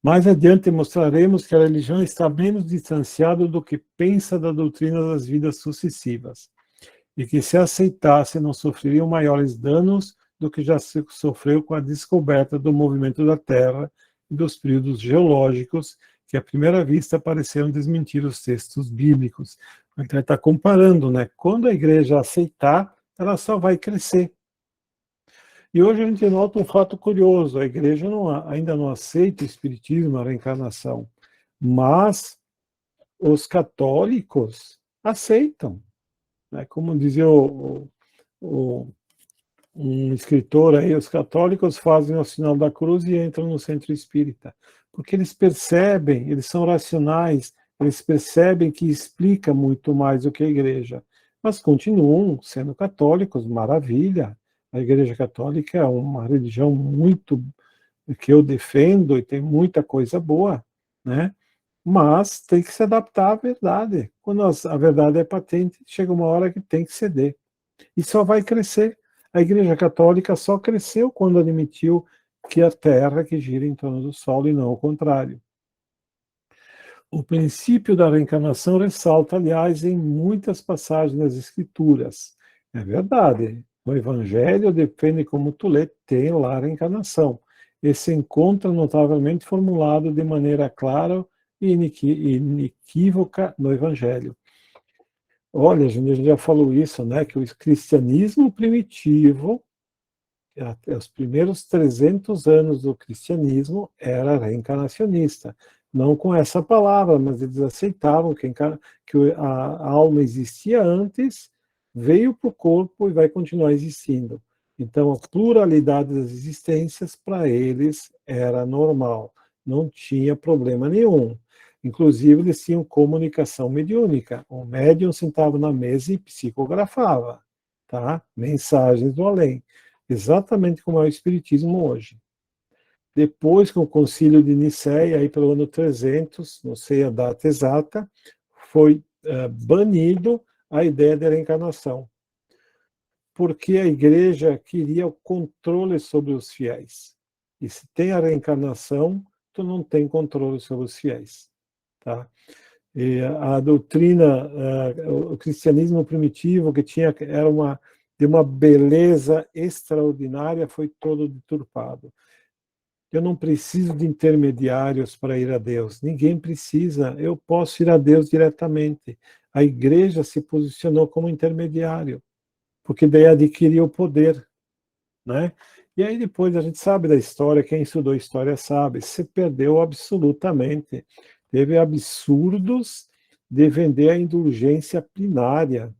Mais adiante mostraremos que a religião está menos distanciada do que pensa da doutrina das vidas sucessivas, e que se aceitasse não sofreriam maiores danos do que já se sofreu com a descoberta do movimento da Terra e dos períodos geológicos que à primeira vista pareceram desmentir os textos bíblicos. Então, ele está comparando, né? Quando a igreja aceitar, ela só vai crescer. E hoje a gente nota um fato curioso: a igreja ainda não aceita o espiritismo, a reencarnação, mas os católicos aceitam. Né? Como dizia um escritor aí, os católicos fazem o sinal da cruz e entram no centro espírita, porque eles percebem, eles são racionais, eles percebem que explica muito mais do que a igreja, mas continuam sendo católicos, maravilha. A igreja católica é uma religião muito que eu defendo e tem muita coisa boa, né? Mas tem que se adaptar à verdade. Quando a verdade é patente, chega uma hora que tem que ceder. E só vai crescer. A Igreja Católica só cresceu quando admitiu que a Terra que gira em torno do Sol e não o contrário. O princípio da reencarnação ressalta, aliás, em muitas passagens das Escrituras. É verdade. No Evangelho, depende como tu lê, tem lá a reencarnação. Esse encontro notavelmente formulado de maneira clara e inequívoca no Evangelho. Olha, a gente já falou isso, né? Que o cristianismo primitivo, até os primeiros 300 anos do cristianismo, era reencarnacionista. Não com essa palavra, mas eles aceitavam que a alma existia antes, veio para o corpo e vai continuar existindo. Então, a pluralidade das existências, para eles, era normal, não tinha problema nenhum. Inclusive, eles tinham comunicação mediúnica. O médium sentava na mesa e psicografava, tá? Mensagens do além. Exatamente como é o Espiritismo hoje. Depois, com o Concílio de Nicéia, aí pelo ano 300, não sei a data exata, foi banido a ideia da reencarnação, porque a Igreja queria o controle sobre os fiéis. E se tem a reencarnação, tu não tem controle sobre os fiéis. Tá? E a doutrina, o cristianismo primitivo, que era de uma beleza extraordinária, foi todo deturpado. Eu não preciso de intermediários para ir a Deus. Ninguém precisa. Eu posso ir a Deus diretamente. A igreja se posicionou como intermediário, porque daí adquiriu o poder, né? E aí depois a gente sabe da história, quem estudou história sabe, se perdeu absolutamente. Teve absurdos de vender a indulgência plenária,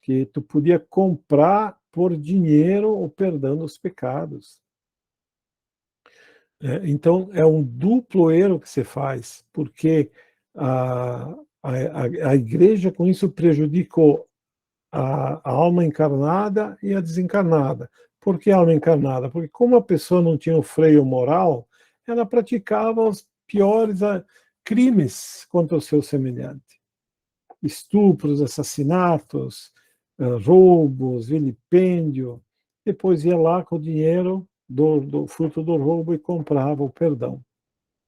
que tu podia comprar por dinheiro o perdão dos pecados. Então, é um duplo erro que você faz, porque a igreja, com isso, prejudicou a alma encarnada e a desencarnada. Por que a alma encarnada? Porque, como a pessoa não tinha o freio moral, ela praticava os piores crimes contra o seu semelhante. Estupros, assassinatos, roubos, vilipêndio. Depois ia lá com o dinheiro do fruto do roubo e comprava o perdão.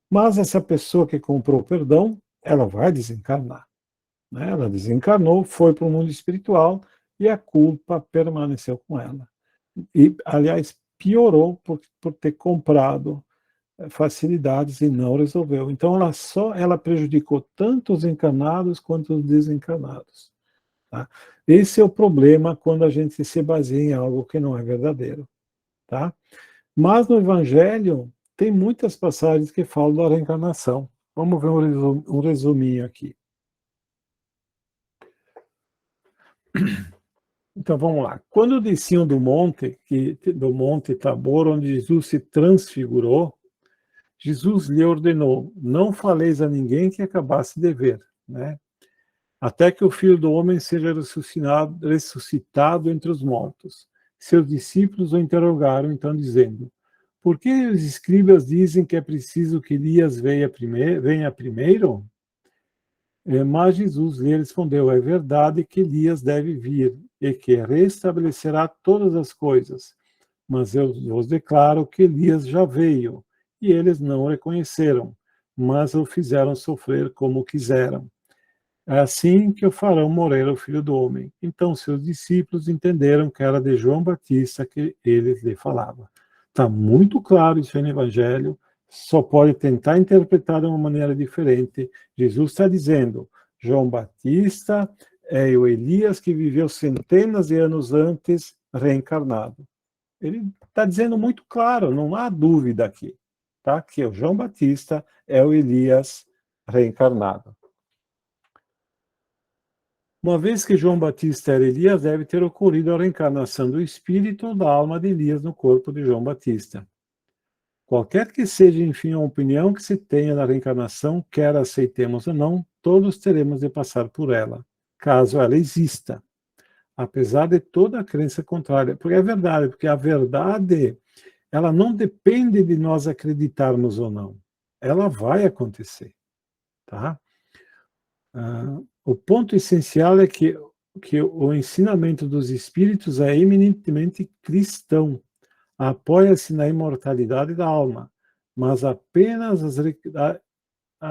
Mas essa pessoa que comprou o perdão, ela vai desencarnar. Né? Ela desencarnou, foi para o mundo espiritual e a culpa permaneceu com ela. E, aliás, piorou por ter comprado facilidades e não resolveu. Então, ela prejudicou tanto os encarnados quanto os desencarnados. Tá? Esse é o problema quando a gente se baseia em algo que não é verdadeiro. Tá? Mas no Evangelho tem muitas passagens que falam da reencarnação. Vamos ver um resuminho aqui. Então vamos lá. Quando desciam do monte Tabor, onde Jesus se transfigurou, Jesus lhe ordenou: não faleis a ninguém que acabasse de ver, né? Até que o Filho do Homem seja ressuscitado entre os mortos. Seus discípulos o interrogaram, então, dizendo: por que os escribas dizem que é preciso que Elias venha primeiro? Mas Jesus lhe respondeu: é verdade que Elias deve vir e que restabelecerá todas as coisas. Mas eu vos declaro que Elias já veio, e eles não o reconheceram, mas o fizeram sofrer como quiseram. É assim que o farão morrer o Filho do Homem. Então seus discípulos entenderam que era de João Batista que ele lhe falava. Está muito claro isso aí no Evangelho, só pode tentar interpretar de uma maneira diferente. Jesus está dizendo: João Batista é o Elias que viveu centenas de anos antes, reencarnado. Ele está dizendo muito claro, não há dúvida aqui, tá? Que o João Batista é o Elias reencarnado. Uma vez que João Batista era Elias, deve ter ocorrido a reencarnação do espírito ou da alma de Elias no corpo de João Batista. Qualquer que seja, enfim, a opinião que se tenha da reencarnação, quer aceitemos ou não, todos teremos de passar por ela, caso ela exista, apesar de toda a crença contrária. Porque é verdade, porque a verdade, ela não depende de nós acreditarmos ou não. Ela vai acontecer, tá? O ponto essencial é que que o ensinamento dos espíritos é eminentemente cristão, apoia-se na imortalidade da alma, mas apenas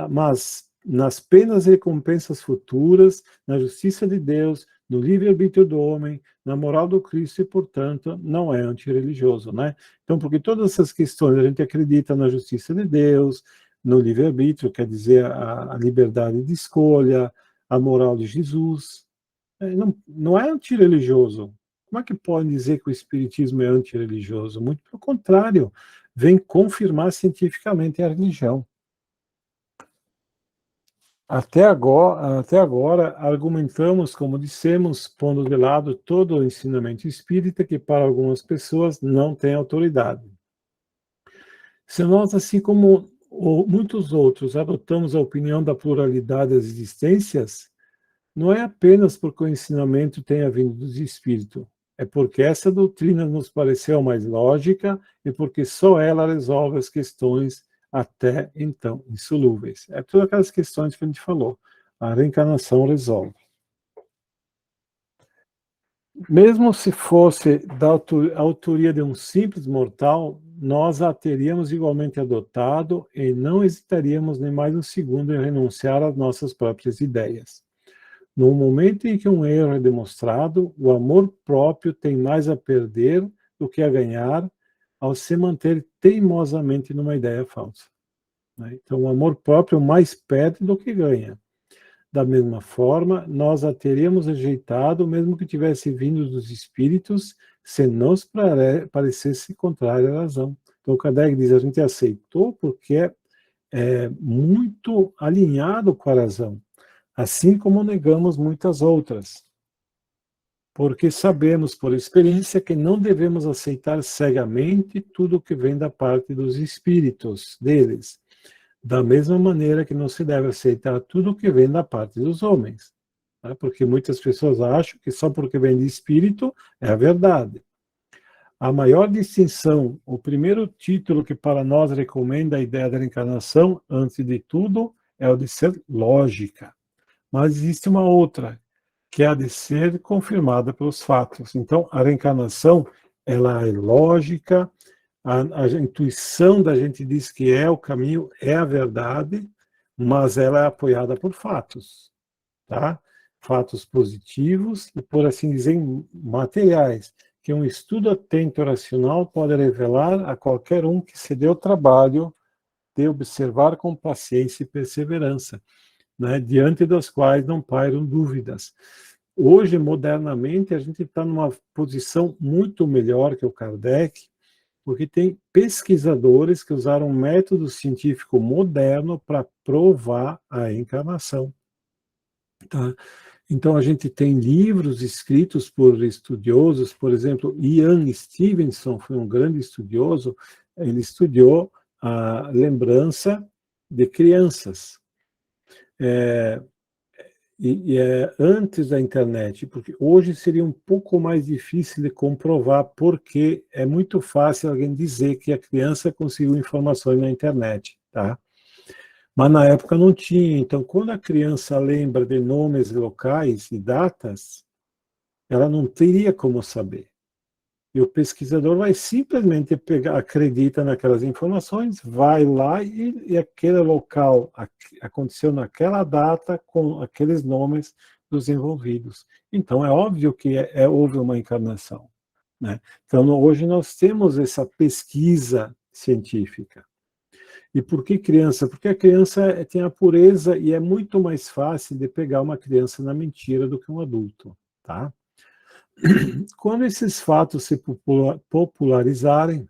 mas nas penas e recompensas futuras, na justiça de Deus, no livre-arbítrio do homem, na moral do Cristo e, portanto, não é antirreligioso, né? Então, porque todas essas questões, a gente acredita na justiça de Deus, no livre-arbítrio, quer dizer, a liberdade de escolha, a moral de Jesus, não é antirreligioso. Como é que pode dizer que o espiritismo é antirreligioso? Muito pelo contrário, vem confirmar cientificamente a religião. Até agora, argumentamos, como dissemos, pondo de lado todo o ensinamento espírita, que para algumas pessoas não tem autoridade. Se nós, assim como muitos outros, adotamos a opinião da pluralidade das existências, não é apenas porque o ensinamento tenha vindo dos espíritos, é porque essa doutrina nos pareceu mais lógica e porque só ela resolve as questões até então insolúveis. É todas aquelas questões que a gente falou. A reencarnação resolve. Mesmo se fosse da autoria de um simples mortal, nós a teríamos igualmente adotado e não hesitaríamos nem mais um segundo em renunciar às nossas próprias ideias. No momento em que um erro é demonstrado, o amor próprio tem mais a perder do que a ganhar ao se manter teimosamente numa ideia falsa. Então, o amor próprio mais perde do que ganha. Da mesma forma, nós a teríamos rejeitado, mesmo que tivesse vindo dos espíritos, se nos parecesse contrária à razão. Então, Kardec diz, a gente aceitou porque é muito alinhado com a razão, assim como negamos muitas outras. Porque sabemos por experiência que não devemos aceitar cegamente tudo que vem da parte dos espíritos deles, da mesma maneira que não se deve aceitar tudo que vem da parte dos homens. Tá? Porque muitas pessoas acham que só porque vem de espírito é a verdade. A maior distinção, o primeiro título que para nós recomenda a ideia da reencarnação, antes de tudo, é o de ser lógica. Mas existe uma outra, que é a de ser confirmada pelos fatos. Então, a reencarnação, ela é lógica, a intuição da gente diz que é o caminho, é a verdade, mas ela é apoiada por fatos, tá? Fatos positivos e, por assim dizer, materiais, que um estudo atento e racional pode revelar a qualquer um que se dê o trabalho de observar com paciência e perseverança, né, diante das quais não pairam dúvidas. Hoje, modernamente, a gente está numa posição muito melhor que o Kardec, porque tem pesquisadores que usaram um método científico moderno para provar a encarnação. Tá? Então, a gente tem livros escritos por estudiosos, por exemplo, Ian Stevenson foi um grande estudioso, ele estudou a lembrança de crianças. Antes da internet, porque hoje seria um pouco mais difícil de comprovar, porque é muito fácil alguém dizer que a criança conseguiu informações na internet, tá? Mas na época não tinha, então quando a criança lembra de nomes locais e datas, ela não teria como saber. E o pesquisador vai simplesmente pegar, acredita naquelas informações, vai lá e aquele local aconteceu naquela data com aqueles nomes dos envolvidos. Então, é óbvio que houve uma encarnação. Né? Então, hoje nós temos essa pesquisa científica. E por que criança? Porque a criança tem a pureza e é muito mais fácil de pegar uma criança na mentira do que um adulto. Tá? Quando esses fatos se popularizarem,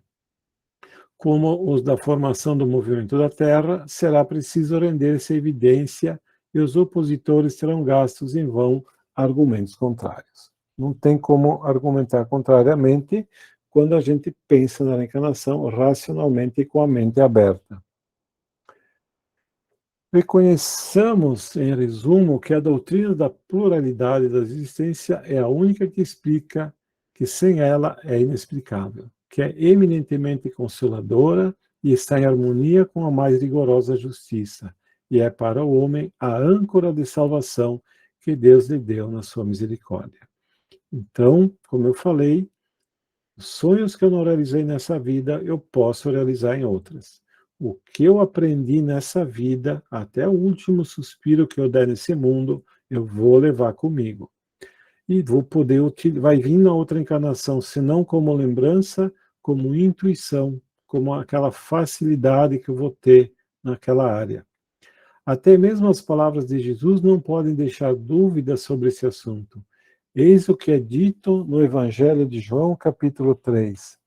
como os da formação do movimento da Terra, será preciso render-se à evidência e os opositores terão gastos em vão argumentos contrários. Não tem como argumentar contrariamente quando a gente pensa na reencarnação racionalmente e com a mente aberta. Reconheçamos, em resumo, que a doutrina da pluralidade da existência é a única que explica que sem ela é inexplicável, que é eminentemente consoladora e está em harmonia com a mais rigorosa justiça, e é para o homem a âncora de salvação que Deus lhe deu na sua misericórdia. Então, como eu falei, os sonhos que eu não realizei nessa vida, eu posso realizar em outras. O que eu aprendi nessa vida, até o último suspiro que eu der nesse mundo, eu vou levar comigo. E vou poder utilizar, vai vir na outra encarnação, se não como lembrança, como intuição, como aquela facilidade que eu vou ter naquela área. Até mesmo as palavras de Jesus não podem deixar dúvidas sobre esse assunto. Eis o que é dito no Evangelho de João, capítulo 3.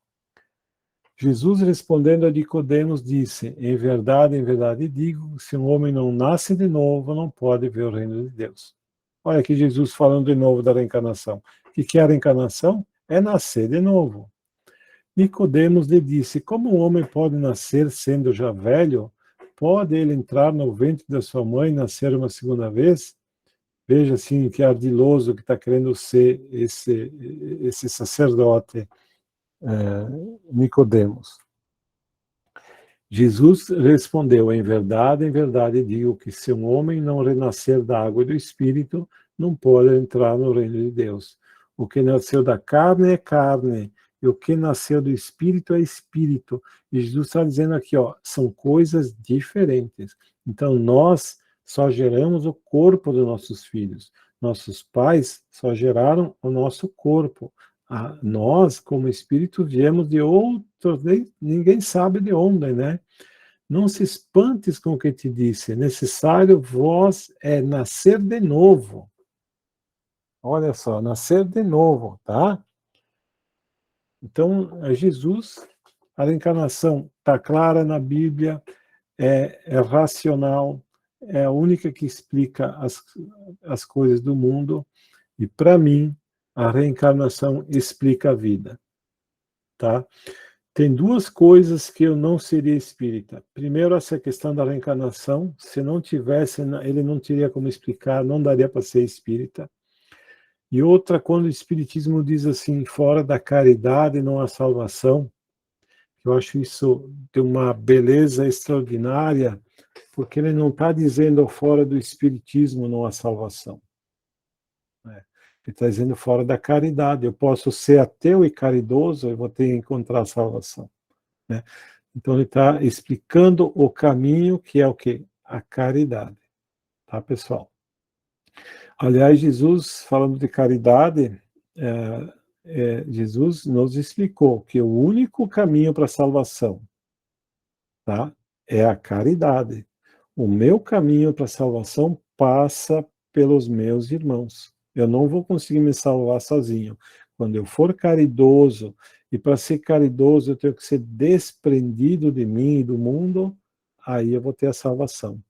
Jesus, respondendo a Nicodemos, disse: em verdade digo, se um homem não nasce de novo, não pode ver o reino de Deus. Olha aqui Jesus falando de novo da reencarnação. O que é a reencarnação? É nascer de novo. Nicodemos lhe disse: como um homem pode nascer sendo já velho? Pode ele entrar no ventre da sua mãe e nascer uma segunda vez? Veja assim que ardiloso que está querendo ser esse sacerdote Nicodemos. Jesus respondeu: em verdade digo que se um homem não renascer da água e do Espírito, não pode entrar no reino de Deus. O que nasceu da carne é carne, e o que nasceu do Espírito é Espírito. E Jesus está dizendo aqui, ó, são coisas diferentes. Então, nós só geramos o corpo dos nossos filhos. Nossos pais só geraram o nosso corpo. Nós, como espírito, viemos de outros, ninguém sabe de onde, né? Não se espantes com o que te disse, é necessário vós nascer de novo. Olha só, nascer de novo, tá? Então, Jesus, a reencarnação está clara na Bíblia, é racional, é a única que explica as coisas do mundo, e para mim, a reencarnação explica a vida, tá? Tem duas coisas que eu não seria espírita. Primeiro, essa questão da reencarnação. Se não tivesse, ele não teria como explicar, não daria para ser espírita. E outra, quando o espiritismo diz assim, fora da caridade não há salvação, eu acho isso de uma beleza extraordinária, porque ele não está dizendo fora do espiritismo não há salvação. Ele está dizendo fora da caridade. Eu posso ser ateu e caridoso, eu vou ter que encontrar salvação. Né? Então ele está explicando o caminho que é o quê? A caridade. Tá, pessoal? Aliás, Jesus, falando de caridade, Jesus nos explicou que o único caminho para a salvação, tá, é a caridade. O meu caminho para a salvação passa pelos meus irmãos. Eu não vou conseguir me salvar sozinho. Quando eu for caridoso, e para ser caridoso eu tenho que ser desprendido de mim e do mundo, aí eu vou ter a salvação.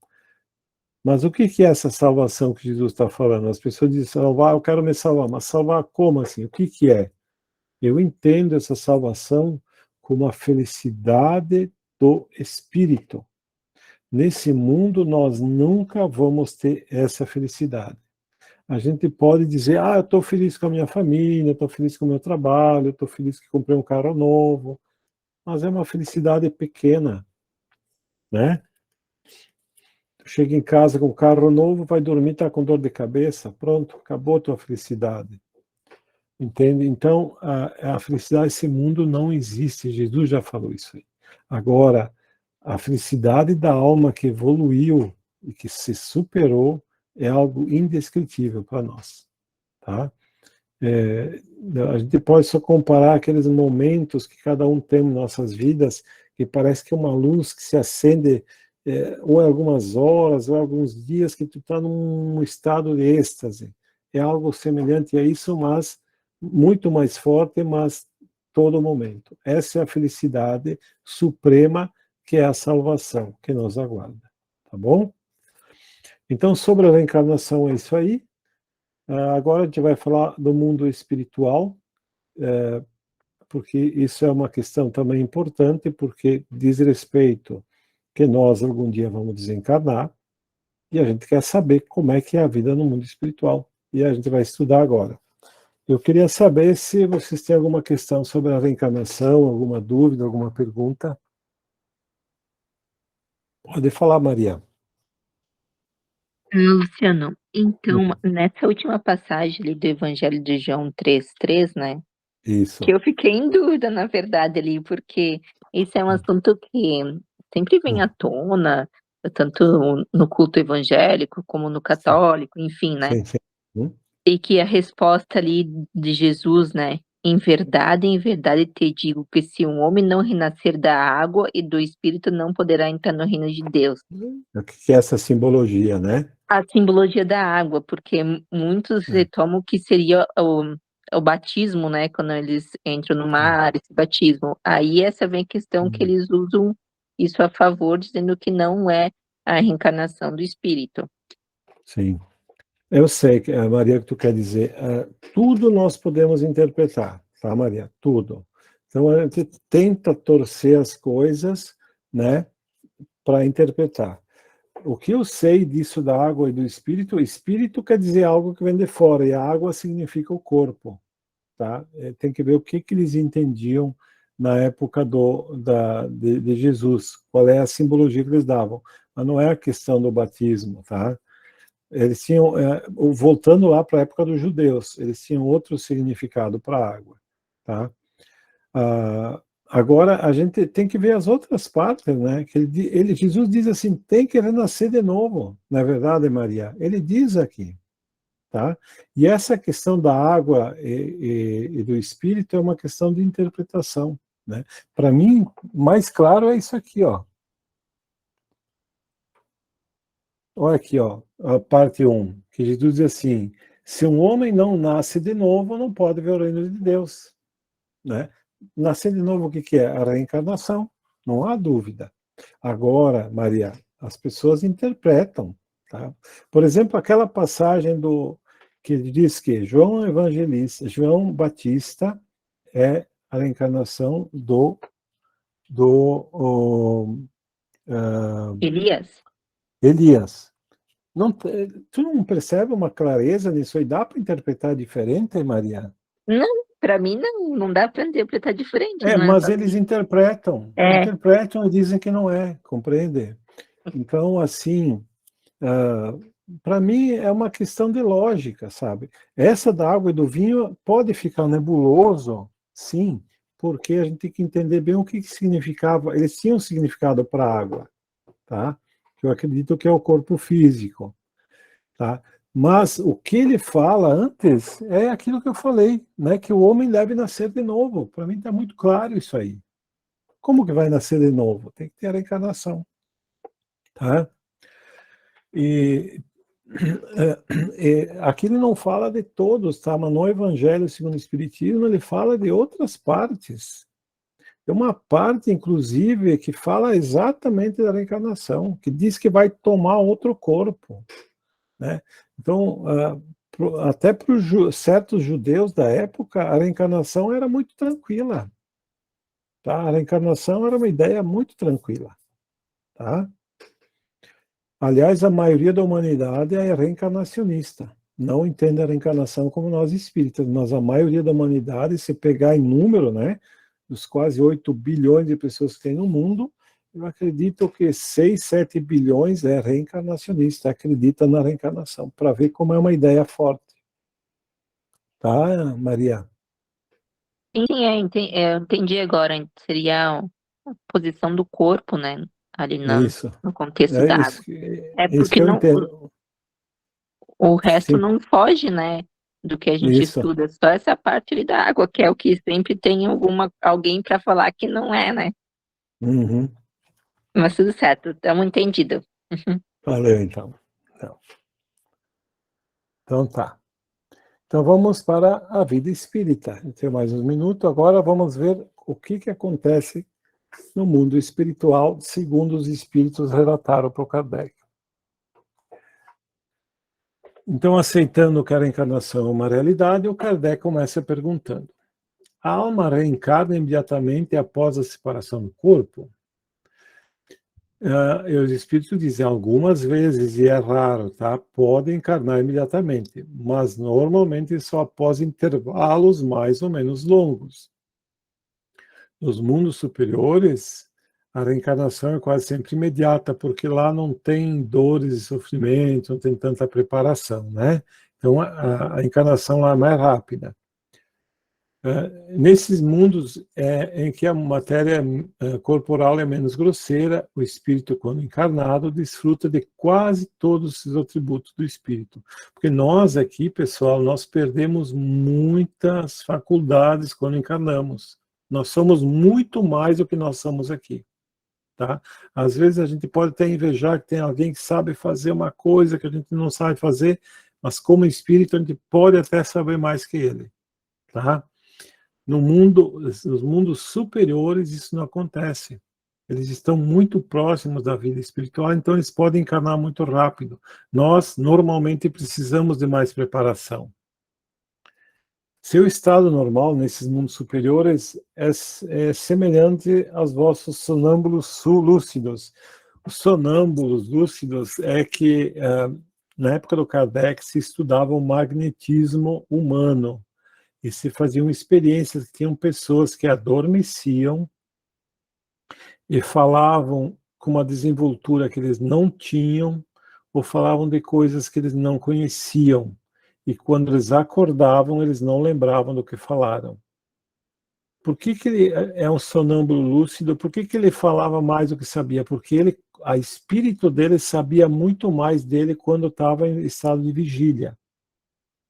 Mas o que é essa salvação que Jesus está falando? As pessoas dizem, salvar, eu quero me salvar, mas salvar como assim? O que é? Eu entendo essa salvação como a felicidade do Espírito. Nesse mundo, nós nunca vamos ter essa felicidade. A gente pode dizer, eu estou feliz com a minha família, estou feliz com o meu trabalho, estou feliz que comprei um carro novo, mas é uma felicidade pequena, né? Tu chega em casa com um carro novo, vai dormir, está com dor de cabeça, pronto, acabou a tua felicidade. Entende? Então, a felicidade desse mundo não existe, Jesus já falou isso aí. Agora, a felicidade da alma que evoluiu e que se superou é algo indescritível para nós, tá? A gente pode só comparar aqueles momentos que cada um tem em nossas vidas, que parece que é uma luz que se acende, ou em algumas horas, ou em alguns dias, que tu está num estado de êxtase. É algo semelhante a isso, mas muito mais forte, mas todo momento. Essa é a felicidade suprema, que é a salvação que nos aguarda. Tá bom? Então, sobre a reencarnação é isso aí. Agora a gente vai falar do mundo espiritual, porque isso é uma questão também importante, porque diz respeito que nós algum dia vamos desencarnar, e a gente quer saber como é que é a vida no mundo espiritual. E a gente vai estudar agora. Eu queria saber se vocês têm alguma questão sobre a reencarnação, alguma dúvida, alguma pergunta. Pode falar, Maria. Luciano, então, nessa última passagem ali do Evangelho de João 3:3, né, Isso. que eu fiquei em dúvida, na verdade, ali, porque esse é um assunto que sempre vem à tona, tanto no culto evangélico como no Sim, católico, enfim, né, sim, sim. e que a resposta ali de Jesus, né, em verdade te digo que se um homem não renascer da água e do espírito não poderá entrar no reino de Deus. O que é essa simbologia, né? A simbologia da água, porque muitos retomam que seria o batismo, né, quando eles entram no mar, esse batismo. Aí essa vem a questão que eles usam isso a favor, dizendo que não é a reencarnação do espírito. Sim. Eu sei, Maria, que tu quer dizer. Tudo nós podemos interpretar, tá, Maria? Tudo. Então, a gente tenta torcer as coisas, né, para interpretar. O que eu sei disso da água e do espírito, espírito quer dizer algo que vem de fora, e a água significa o corpo, tá? Tem que ver o que eles entendiam na época de Jesus, qual é a simbologia que eles davam. Mas não é a questão do batismo, tá? Eles tinham, voltando lá para a época dos judeus, eles tinham outro significado para a água, tá? Agora a gente tem que ver as outras partes, né? Que Jesus diz assim, tem que renascer de novo, não é verdade, Maria? Ele diz aqui, tá? E essa questão da água e do espírito é uma questão de interpretação, né? Para mim, mais claro é isso aqui, ó. Olha aqui, ó, a parte 1, que Jesus diz assim, se um homem não nasce de novo, não pode ver o reino de Deus, né? Nascer de novo, o que que é? A reencarnação, não há dúvida. Agora, Maria, as pessoas interpretam, tá? Por exemplo, aquela passagem que ele diz que João Evangelista, João Batista é a reencarnação do Elias? Elias. Não, tu não percebe uma clareza nisso aí? Dá para interpretar diferente, Maria? Não, para mim não dá para interpretar diferente, não é Mas só eles é, interpretam e dizem que não é, compreende? Então, assim, para mim é uma questão de lógica, sabe? Essa da água e do vinho pode ficar nebuloso, sim, porque a gente tem que entender bem o que significava. Eles tinham significado para a água, tá? Que eu acredito que é o corpo físico, tá? Mas o que ele fala antes é aquilo que eu falei, né? Que o homem deve nascer de novo. Para mim está muito claro isso aí. Como que vai nascer de novo? Tem que ter a reencarnação, tá? E aqui ele não fala de todos, tá? Mas no Evangelho segundo o Espiritismo ele fala de outras partes. Tem uma parte, inclusive, que fala exatamente da reencarnação, que diz que vai tomar outro corpo, né? Então, até para certos judeus da época, a reencarnação era muito tranquila, tá? A reencarnação era uma ideia muito tranquila, tá? Aliás, a maioria da humanidade é reencarnacionista. Não entende a reencarnação como nós espíritas, mas a maioria da humanidade, se pegar em número, né, dos quase 8 bilhões de pessoas que tem no mundo, eu acredito que 6, 7 bilhões é reencarnacionista, acredita na reencarnação, para ver como é uma ideia forte. Tá, Maria? sim, eu entendi agora, seria a posição do corpo, né, ali Isso. no contexto É da isso, água. É isso porque que eu não, entendo. o resto Sim, não foge, né, do que a gente isso. estuda, só essa parte ali da água, que é o que sempre tem alguém para falar que não é, né? Uhum. Mas tudo certo, estamos entendidos. Valeu, então. Então tá. Então vamos para a vida espírita. Tem mais uns minutos. Agora vamos ver o que acontece no mundo espiritual, segundo os espíritos relataram para o Kardec. Então, aceitando que a reencarnação é uma realidade, o Kardec começa perguntando: a alma reencarna imediatamente após a separação do corpo? E os espíritos dizem algumas vezes, e é raro, tá? Pode encarnar imediatamente, mas normalmente só após intervalos mais ou menos longos. Nos mundos superiores, a reencarnação é quase sempre imediata, porque lá não tem dores e sofrimento, não tem tanta preparação, né? Então, a encarnação lá é mais rápida. Nesses mundos em que a matéria corporal é menos grosseira, o espírito, quando encarnado, desfruta de quase todos os atributos do espírito. Porque nós aqui, pessoal, nós perdemos muitas faculdades quando encarnamos. Nós somos muito mais do que nós somos aqui. Tá? Às vezes a gente pode até invejar que tem alguém que sabe fazer uma coisa que a gente não sabe fazer, mas como espírito a gente pode até saber mais que ele. Tá? No mundo, nos mundos superiores, isso não acontece. Eles estão muito próximos da vida espiritual, então eles podem encarnar muito rápido. Nós, normalmente, precisamos de mais preparação. Seu estado normal, nesses mundos superiores, é semelhante aos vossos sonâmbulos lúcidos. Os sonâmbulos lúcidos é que, na época do Kardec, se estudava o magnetismo humano. E se faziam experiências, tinham pessoas que adormeciam e falavam com uma desenvoltura que eles não tinham, ou falavam de coisas que eles não conheciam. E quando eles acordavam, eles não lembravam do que falaram. Por que ele é um sonâmbulo lúcido? Por que ele falava mais do que sabia? Porque a espírito dele sabia muito mais dele quando estava em estado de vigília.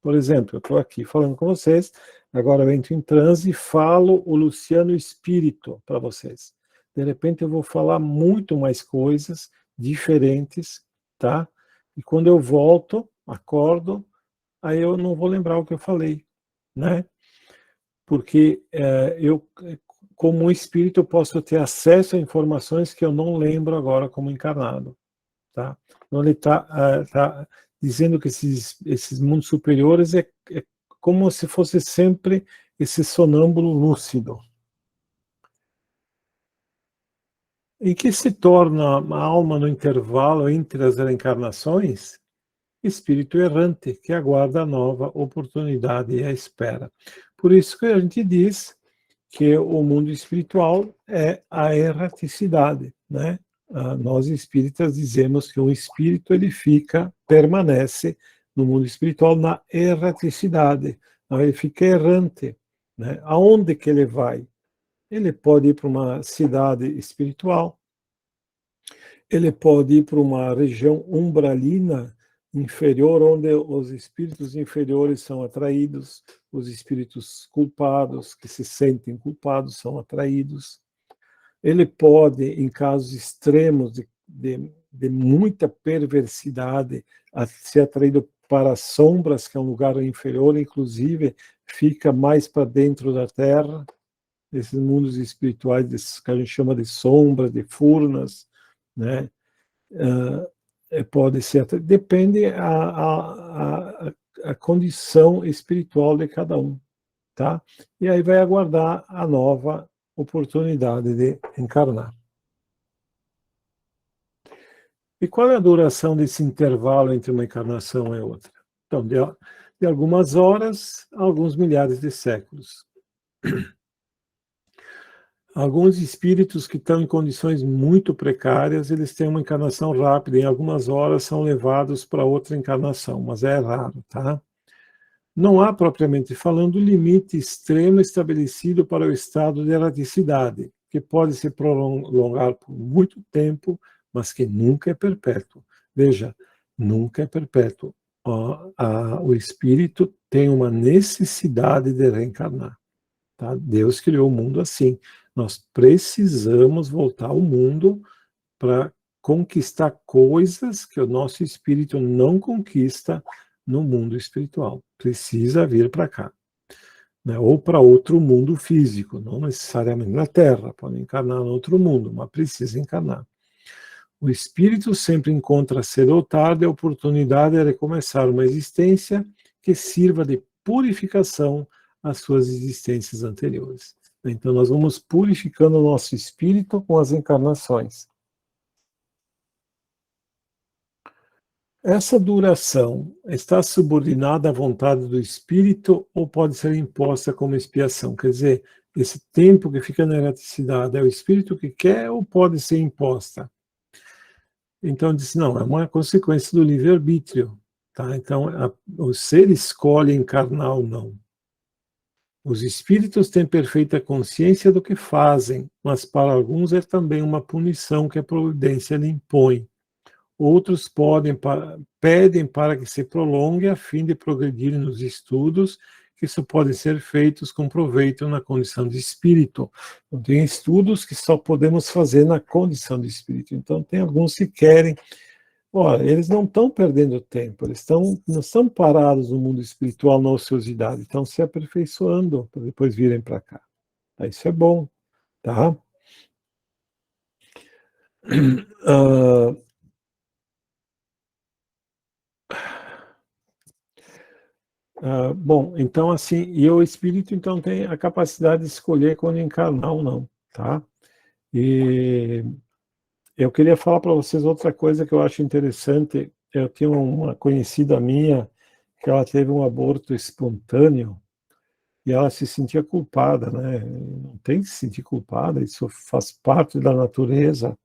Por exemplo, eu estou aqui falando com vocês, agora eu entro em transe e falo o Luciano Espírito para vocês. De repente eu vou falar muito mais coisas diferentes, tá? E quando eu volto, acordo, aí eu não vou lembrar o que eu falei, né? Porque eu, como um espírito, eu posso ter acesso a informações que eu não lembro agora como encarnado, tá? Então ele tá dizendo que esses mundos superiores é como se fosse sempre esse sonâmbulo lúcido. Em que se torna a alma no intervalo entre as reencarnações? Espírito errante, que aguarda a nova oportunidade e a espera. Por isso que a gente diz que o mundo espiritual é a erraticidade, né? Nós espíritas dizemos que o espírito ele permanece no mundo espiritual na erraticidade, ele fica errante, né? Aonde que ele vai? Ele pode ir para uma cidade espiritual, ele pode ir para uma região umbralina inferior, onde os espíritos inferiores são atraídos, os espíritos culpados, que se sentem culpados, são atraídos. Ele pode, em casos extremos de muita perversidade, ser atraído para sombras, que é um lugar inferior, inclusive fica mais para dentro da Terra, esses mundos espirituais que a gente chama de sombras, de furnas, né? Pode ser, depende a condição espiritual de cada um, tá? E aí vai aguardar a nova oportunidade de encarnar. E qual é a duração desse intervalo entre uma encarnação e outra? Então, de algumas horas a alguns milhares de séculos. Alguns espíritos que estão em condições muito precárias, eles têm uma encarnação rápida, em algumas horas são levados para outra encarnação, mas é raro, tá? Não há, propriamente falando, limite extremo estabelecido para o estado de erraticidade, que pode se prolongar por muito tempo, mas que nunca é perpétuo. Veja, nunca é perpétuo. O espírito tem uma necessidade de reencarnar. Tá? Deus criou o mundo assim. Nós precisamos voltar ao mundo para conquistar coisas que o nosso espírito não conquista no mundo espiritual. Precisa vir para cá. Né? Ou para outro mundo físico, não necessariamente na Terra, pode encarnar em outro mundo, mas precisa encarnar. O espírito sempre encontra cedo ou tarde a oportunidade de recomeçar uma existência que sirva de purificação às suas existências anteriores. Então, nós vamos purificando o nosso espírito com as encarnações. Essa duração está subordinada à vontade do espírito ou pode ser imposta como expiação? Quer dizer, esse tempo que fica na erraticidade, é o espírito que quer ou pode ser imposta? Então, disse, não, é uma consequência do livre-arbítrio. Tá? Então, o ser escolhe encarnar ou não. Os espíritos têm perfeita consciência do que fazem, mas para alguns é também uma punição que a providência lhe impõe. Outros pedem para que se prolongue a fim de progredir nos estudos, que isso podem ser feitos com proveito na condição de espírito. Então, tem estudos que só podemos fazer na condição de espírito. Então, tem alguns que querem. Olha, eles não estão perdendo tempo, não estão parados no mundo espiritual na ociosidade, estão se aperfeiçoando para depois virem para cá. Isso é bom, tá? Bom, então assim, e o espírito então tem a capacidade de escolher quando encarnar ou não, tá? E eu queria falar para vocês outra coisa que eu acho interessante. Eu tenho uma conhecida minha que ela teve um aborto espontâneo e ela se sentia culpada, né? Não tem que se sentir culpada, isso faz parte da natureza.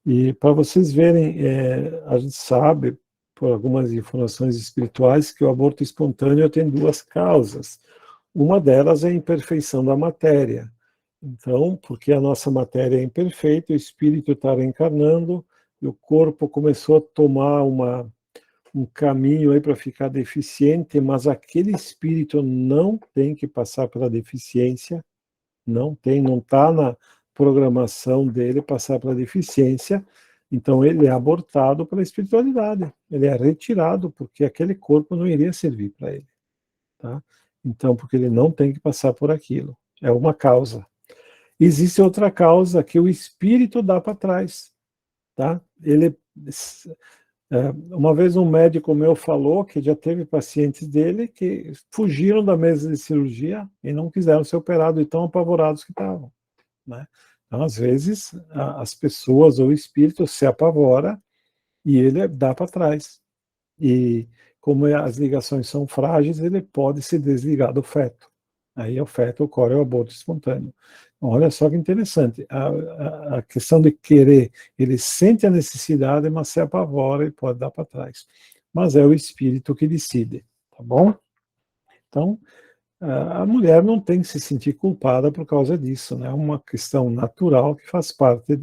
E para vocês verem, a gente sabe, por algumas informações espirituais, que o aborto espontâneo tem duas causas. Uma delas é a imperfeição da matéria. Então, porque a nossa matéria é imperfeita, o espírito está reencarnando, e o corpo começou a tomar um caminho aí para ficar deficiente, mas aquele espírito não tem que passar pela deficiência, não está na programação dele passar pela deficiência, então ele é abortado pela espiritualidade, ele é retirado, porque aquele corpo não iria servir para ele, tá? Então, porque ele não tem que passar por aquilo, é uma causa. Existe outra causa que o espírito dá para trás, tá? Uma vez um médico meu falou que já teve pacientes dele que fugiram da mesa de cirurgia e não quiseram ser operados, e tão apavorados que estavam, né? Então, às vezes, as pessoas ou o espírito se apavora e ele dá para trás. E como as ligações são frágeis, ele pode se desligar do feto. Aí o feto ocorre o aborto espontâneo. Olha só que interessante. A questão de querer, ele sente a necessidade, mas se apavora e pode dar para trás. Mas é o espírito que decide, tá bom? Então, a mulher não tem que se sentir culpada por causa disso, né? É uma questão natural que faz parte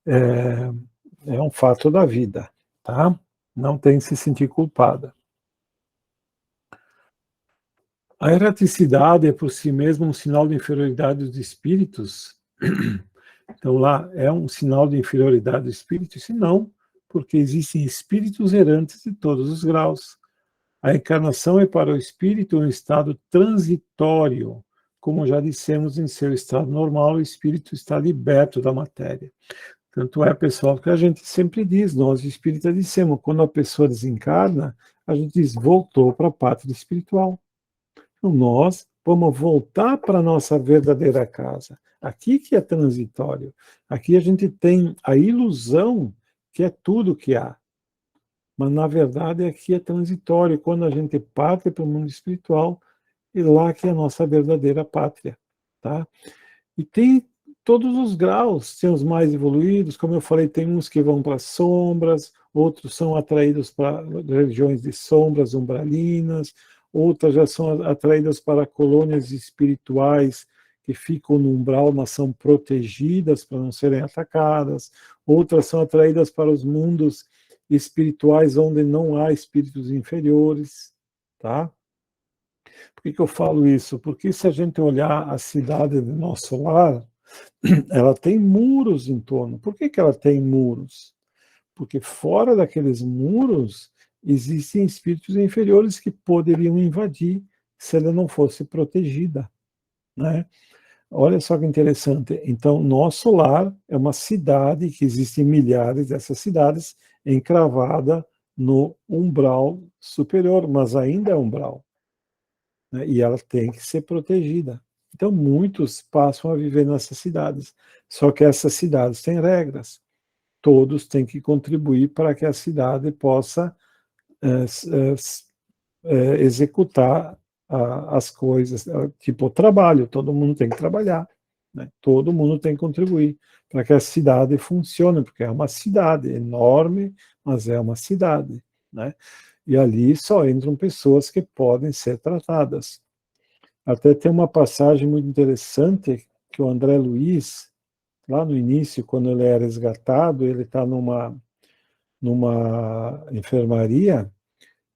é um fato da vida, tá? Não tem que se sentir culpada. A erraticidade é por si mesma um sinal de inferioridade dos espíritos? Então lá é um sinal de inferioridade do espírito? Se não, porque existem espíritos errantes de todos os graus. A encarnação é para o espírito um estado transitório. Como já dissemos, em seu estado normal, o espírito está liberto da matéria. Tanto é, pessoal, que a gente sempre diz, nós espíritas dissemos, quando a pessoa desencarna, a gente diz, voltou para a pátria espiritual. Então, nós vamos voltar para a nossa verdadeira casa. Aqui que é transitório. Aqui a gente tem a ilusão que é tudo que há. Mas, na verdade, aqui é transitório. Quando a gente parte para o mundo espiritual, e lá que é a nossa verdadeira pátria. Tá? E tem todos os graus, tem os mais evoluídos, como eu falei, tem uns que vão para as sombras, outros são atraídos para regiões de sombras umbralinas, outras já são atraídas para colônias espirituais que ficam no umbral, mas são protegidas para não serem atacadas, outras são atraídas para os mundos espirituais onde não há espíritos inferiores, tá? Por que eu falo isso? Porque se a gente olhar a cidade do nosso lar, ela tem muros em torno. Por que ela tem muros? Porque fora daqueles muros existem espíritos inferiores que poderiam invadir se ela não fosse protegida, né? Olha só que interessante. Então, nosso lar é uma cidade que existem milhares dessas cidades encravada no umbral superior, mas ainda é umbral, né? E ela tem que ser protegida. Então, muitos passam a viver nessas cidades. Só que essas cidades têm regras. Todos têm que contribuir para que a cidade possa executar as coisas, tipo o trabalho, todo mundo tem que trabalhar, né? Todo mundo tem que contribuir para que a cidade funcione, porque é uma cidade enorme, mas é uma cidade, né? E ali só entram pessoas que podem ser tratadas. Até tem uma passagem muito interessante que o André Luiz, lá no início, quando ele é resgatado, ele está numa enfermaria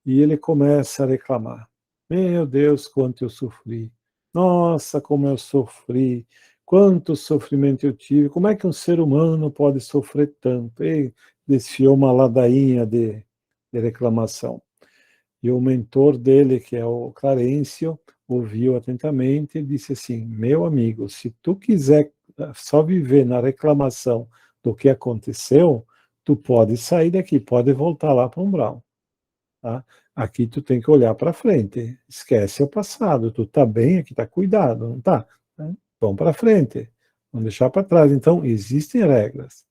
e ele começa a reclamar. Meu Deus, quanto eu sofri. Nossa, como eu sofri. Quanto sofrimento eu tive. Como é que um ser humano pode sofrer tanto? E desfiou uma ladainha de reclamação. E o mentor dele, que é o Clarencio, ouviu atentamente e disse assim: meu amigo, se tu quiser só viver na reclamação do que aconteceu, tu pode sair daqui, pode voltar lá para Umbral. Tá? Aqui tu tem que olhar para frente, esquece o passado, tu tá bem aqui, tá cuidado, não tá? Vamos para frente, vamos deixar para trás. Então, existem regras.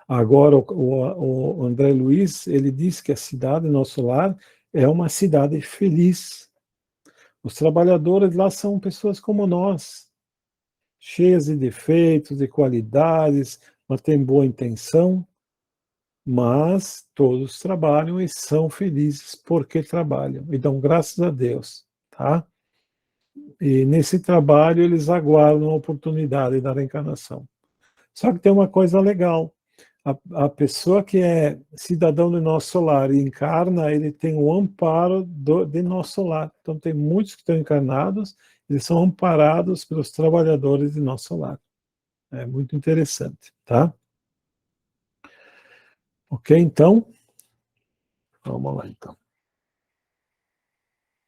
Agora, o André Luiz, ele diz que a cidade, nosso lar, é uma cidade feliz. Os trabalhadores lá são pessoas como nós, cheias de defeitos, de qualidades, mas têm boa intenção, mas todos trabalham e são felizes porque trabalham e dão graças a Deus, tá? E nesse trabalho eles aguardam a oportunidade da reencarnação. Só que tem uma coisa legal. A pessoa que é cidadão do nosso lar e encarna, ele tem o amparo de nosso lar. Então, tem muitos que estão encarnados, eles são amparados pelos trabalhadores de nosso lar. É muito interessante, tá? Ok, então? Vamos lá, então.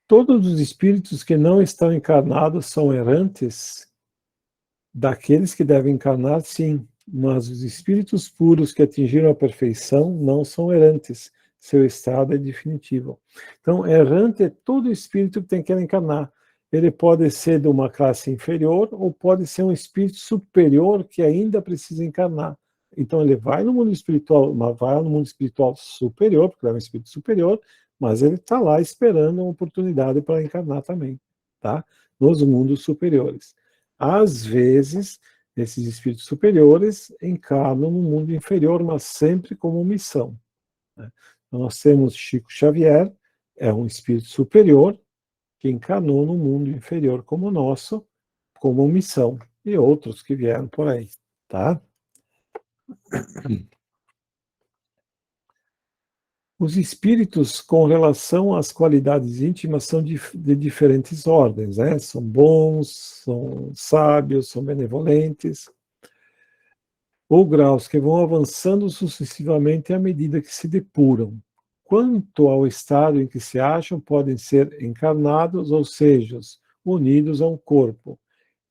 Todos os espíritos que não estão encarnados são errantes? Daqueles que devem encarnar, sim, mas os espíritos puros que atingiram a perfeição não são errantes, seu estado é definitivo. Então, errante é todo espírito que tem que encarnar. Ele pode ser de uma classe inferior ou pode ser um espírito superior que ainda precisa encarnar. Então, ele vai no mundo espiritual, mas vai no mundo espiritual superior, porque ele é um espírito superior, mas ele está lá esperando uma oportunidade para encarnar também, tá? Nos mundos superiores. Às vezes, esses espíritos superiores encarnam no mundo inferior, mas sempre como missão, né? Então, nós temos Chico Xavier, é um espírito superior que encarnou no mundo inferior como o nosso, como missão, e outros que vieram por aí, tá? Os espíritos, com relação às qualidades íntimas, são de diferentes ordens, né? São bons, são sábios, são benevolentes, ou graus que vão avançando sucessivamente à medida que se depuram. Quanto ao estado em que se acham, podem ser encarnados, ou seja, unidos a um corpo.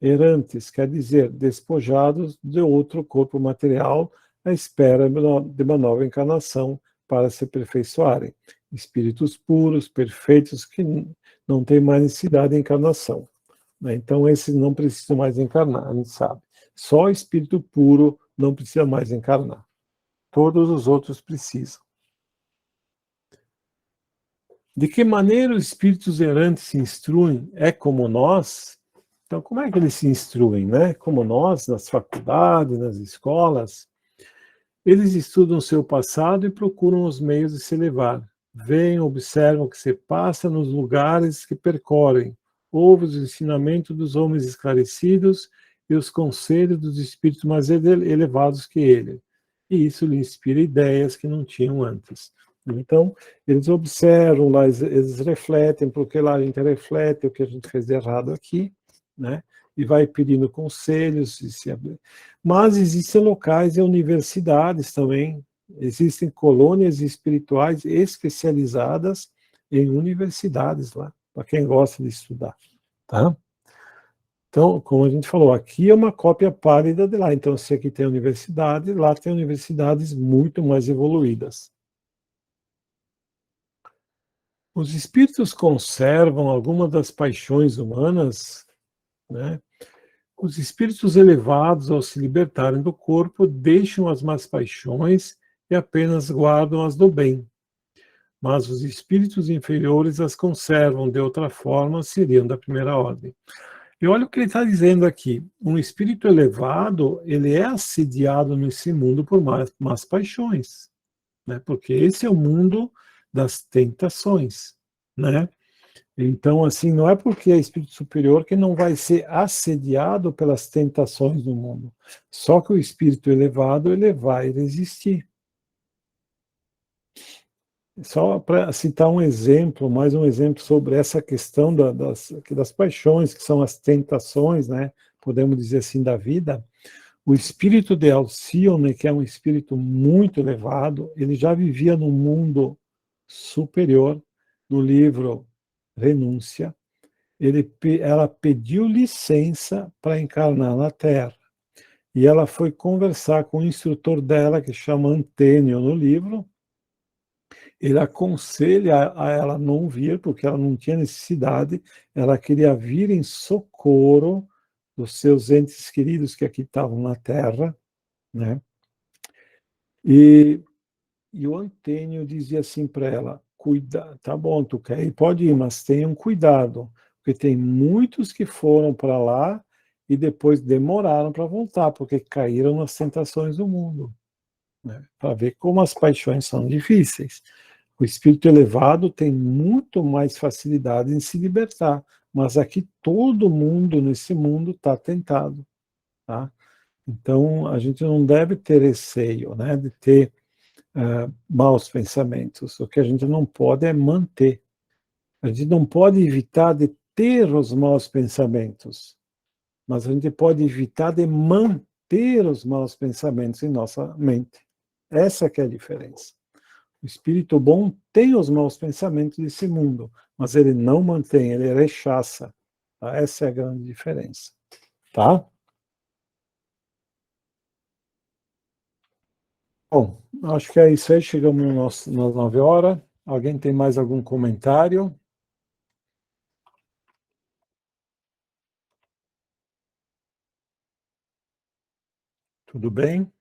Errantes, quer dizer, despojados de outro corpo material à espera de uma nova encarnação para se aperfeiçoarem. Espíritos puros, perfeitos, que não têm mais necessidade de encarnação. Então, esses não precisam mais encarnar, a gente sabe. Só o espírito puro não precisa mais encarnar. Todos os outros precisam. De que maneira os espíritos errantes se instruem? É como nós? Então, como é que eles se instruem, né? Como nós, nas faculdades, nas escolas, eles estudam seu passado e procuram os meios de se elevar. Veem, observam o que se passa nos lugares que percorrem, ouvem os ensinamentos dos homens esclarecidos e os conselhos dos espíritos mais elevados que ele. E isso lhe inspira ideias que não tinham antes. Então, eles observam lá, eles refletem, porque lá a gente reflete o que a gente fez de errado aqui, né? E vai pedindo conselhos. Mas existem locais e universidades também, existem colônias espirituais especializadas em universidades lá, para quem gosta de estudar, tá? Então, como a gente falou, aqui é uma cópia pálida de lá. Então, se aqui tem universidade, lá tem universidades muito mais evoluídas. Os espíritos conservam alguma das paixões humanas, né? Os espíritos elevados, ao se libertarem do corpo, deixam as más paixões e apenas guardam as do bem. mas os espíritos inferiores as conservam, de outra forma seriam da primeira ordem. E olha o que ele está dizendo aqui, um espírito elevado, ele é assediado nesse mundo por más paixões, né? Porque esse é o mundo das tentações, né? Então, assim, não é porque é espírito superior que não vai ser assediado pelas tentações do mundo. Só que o espírito elevado, ele vai resistir. Só para citar um exemplo, mais um exemplo sobre essa questão das paixões, que são as tentações, né? Podemos dizer assim, da vida. O espírito de Alcione, que é um espírito muito elevado, ele já vivia num mundo superior. No livro Renúncia, ela pediu licença para encarnar na Terra. E ela foi conversar com o instrutor dela, que chama Antênio no livro. Ele aconselha a ela não vir, porque ela não tinha necessidade, ela queria vir em socorro dos seus entes queridos que aqui estavam na Terra, né? E o Antênio dizia assim para ela, cuida, tá bom, tu quer ir, pode ir, mas tenham cuidado, porque tem muitos que foram para lá e depois demoraram para voltar, porque caíram nas tentações do mundo, né? Para ver como as paixões são difíceis. O espírito elevado tem muito mais facilidade em se libertar, mas aqui todo mundo nesse mundo está tentado, tá? Então a gente não deve ter receio, né, de ter maus pensamentos. O que a gente não pode é manter. A gente não pode evitar de ter os maus pensamentos, mas a gente pode evitar de manter os maus pensamentos em nossa mente. Essa que é a diferença. O espírito bom tem os maus pensamentos desse mundo, mas ele não mantém, ele rechaça. Tá? Essa é a grande diferença. Tá? Bom, acho que é isso aí. Chegamos nas 9 horas. Alguém tem mais algum comentário? Tudo bem?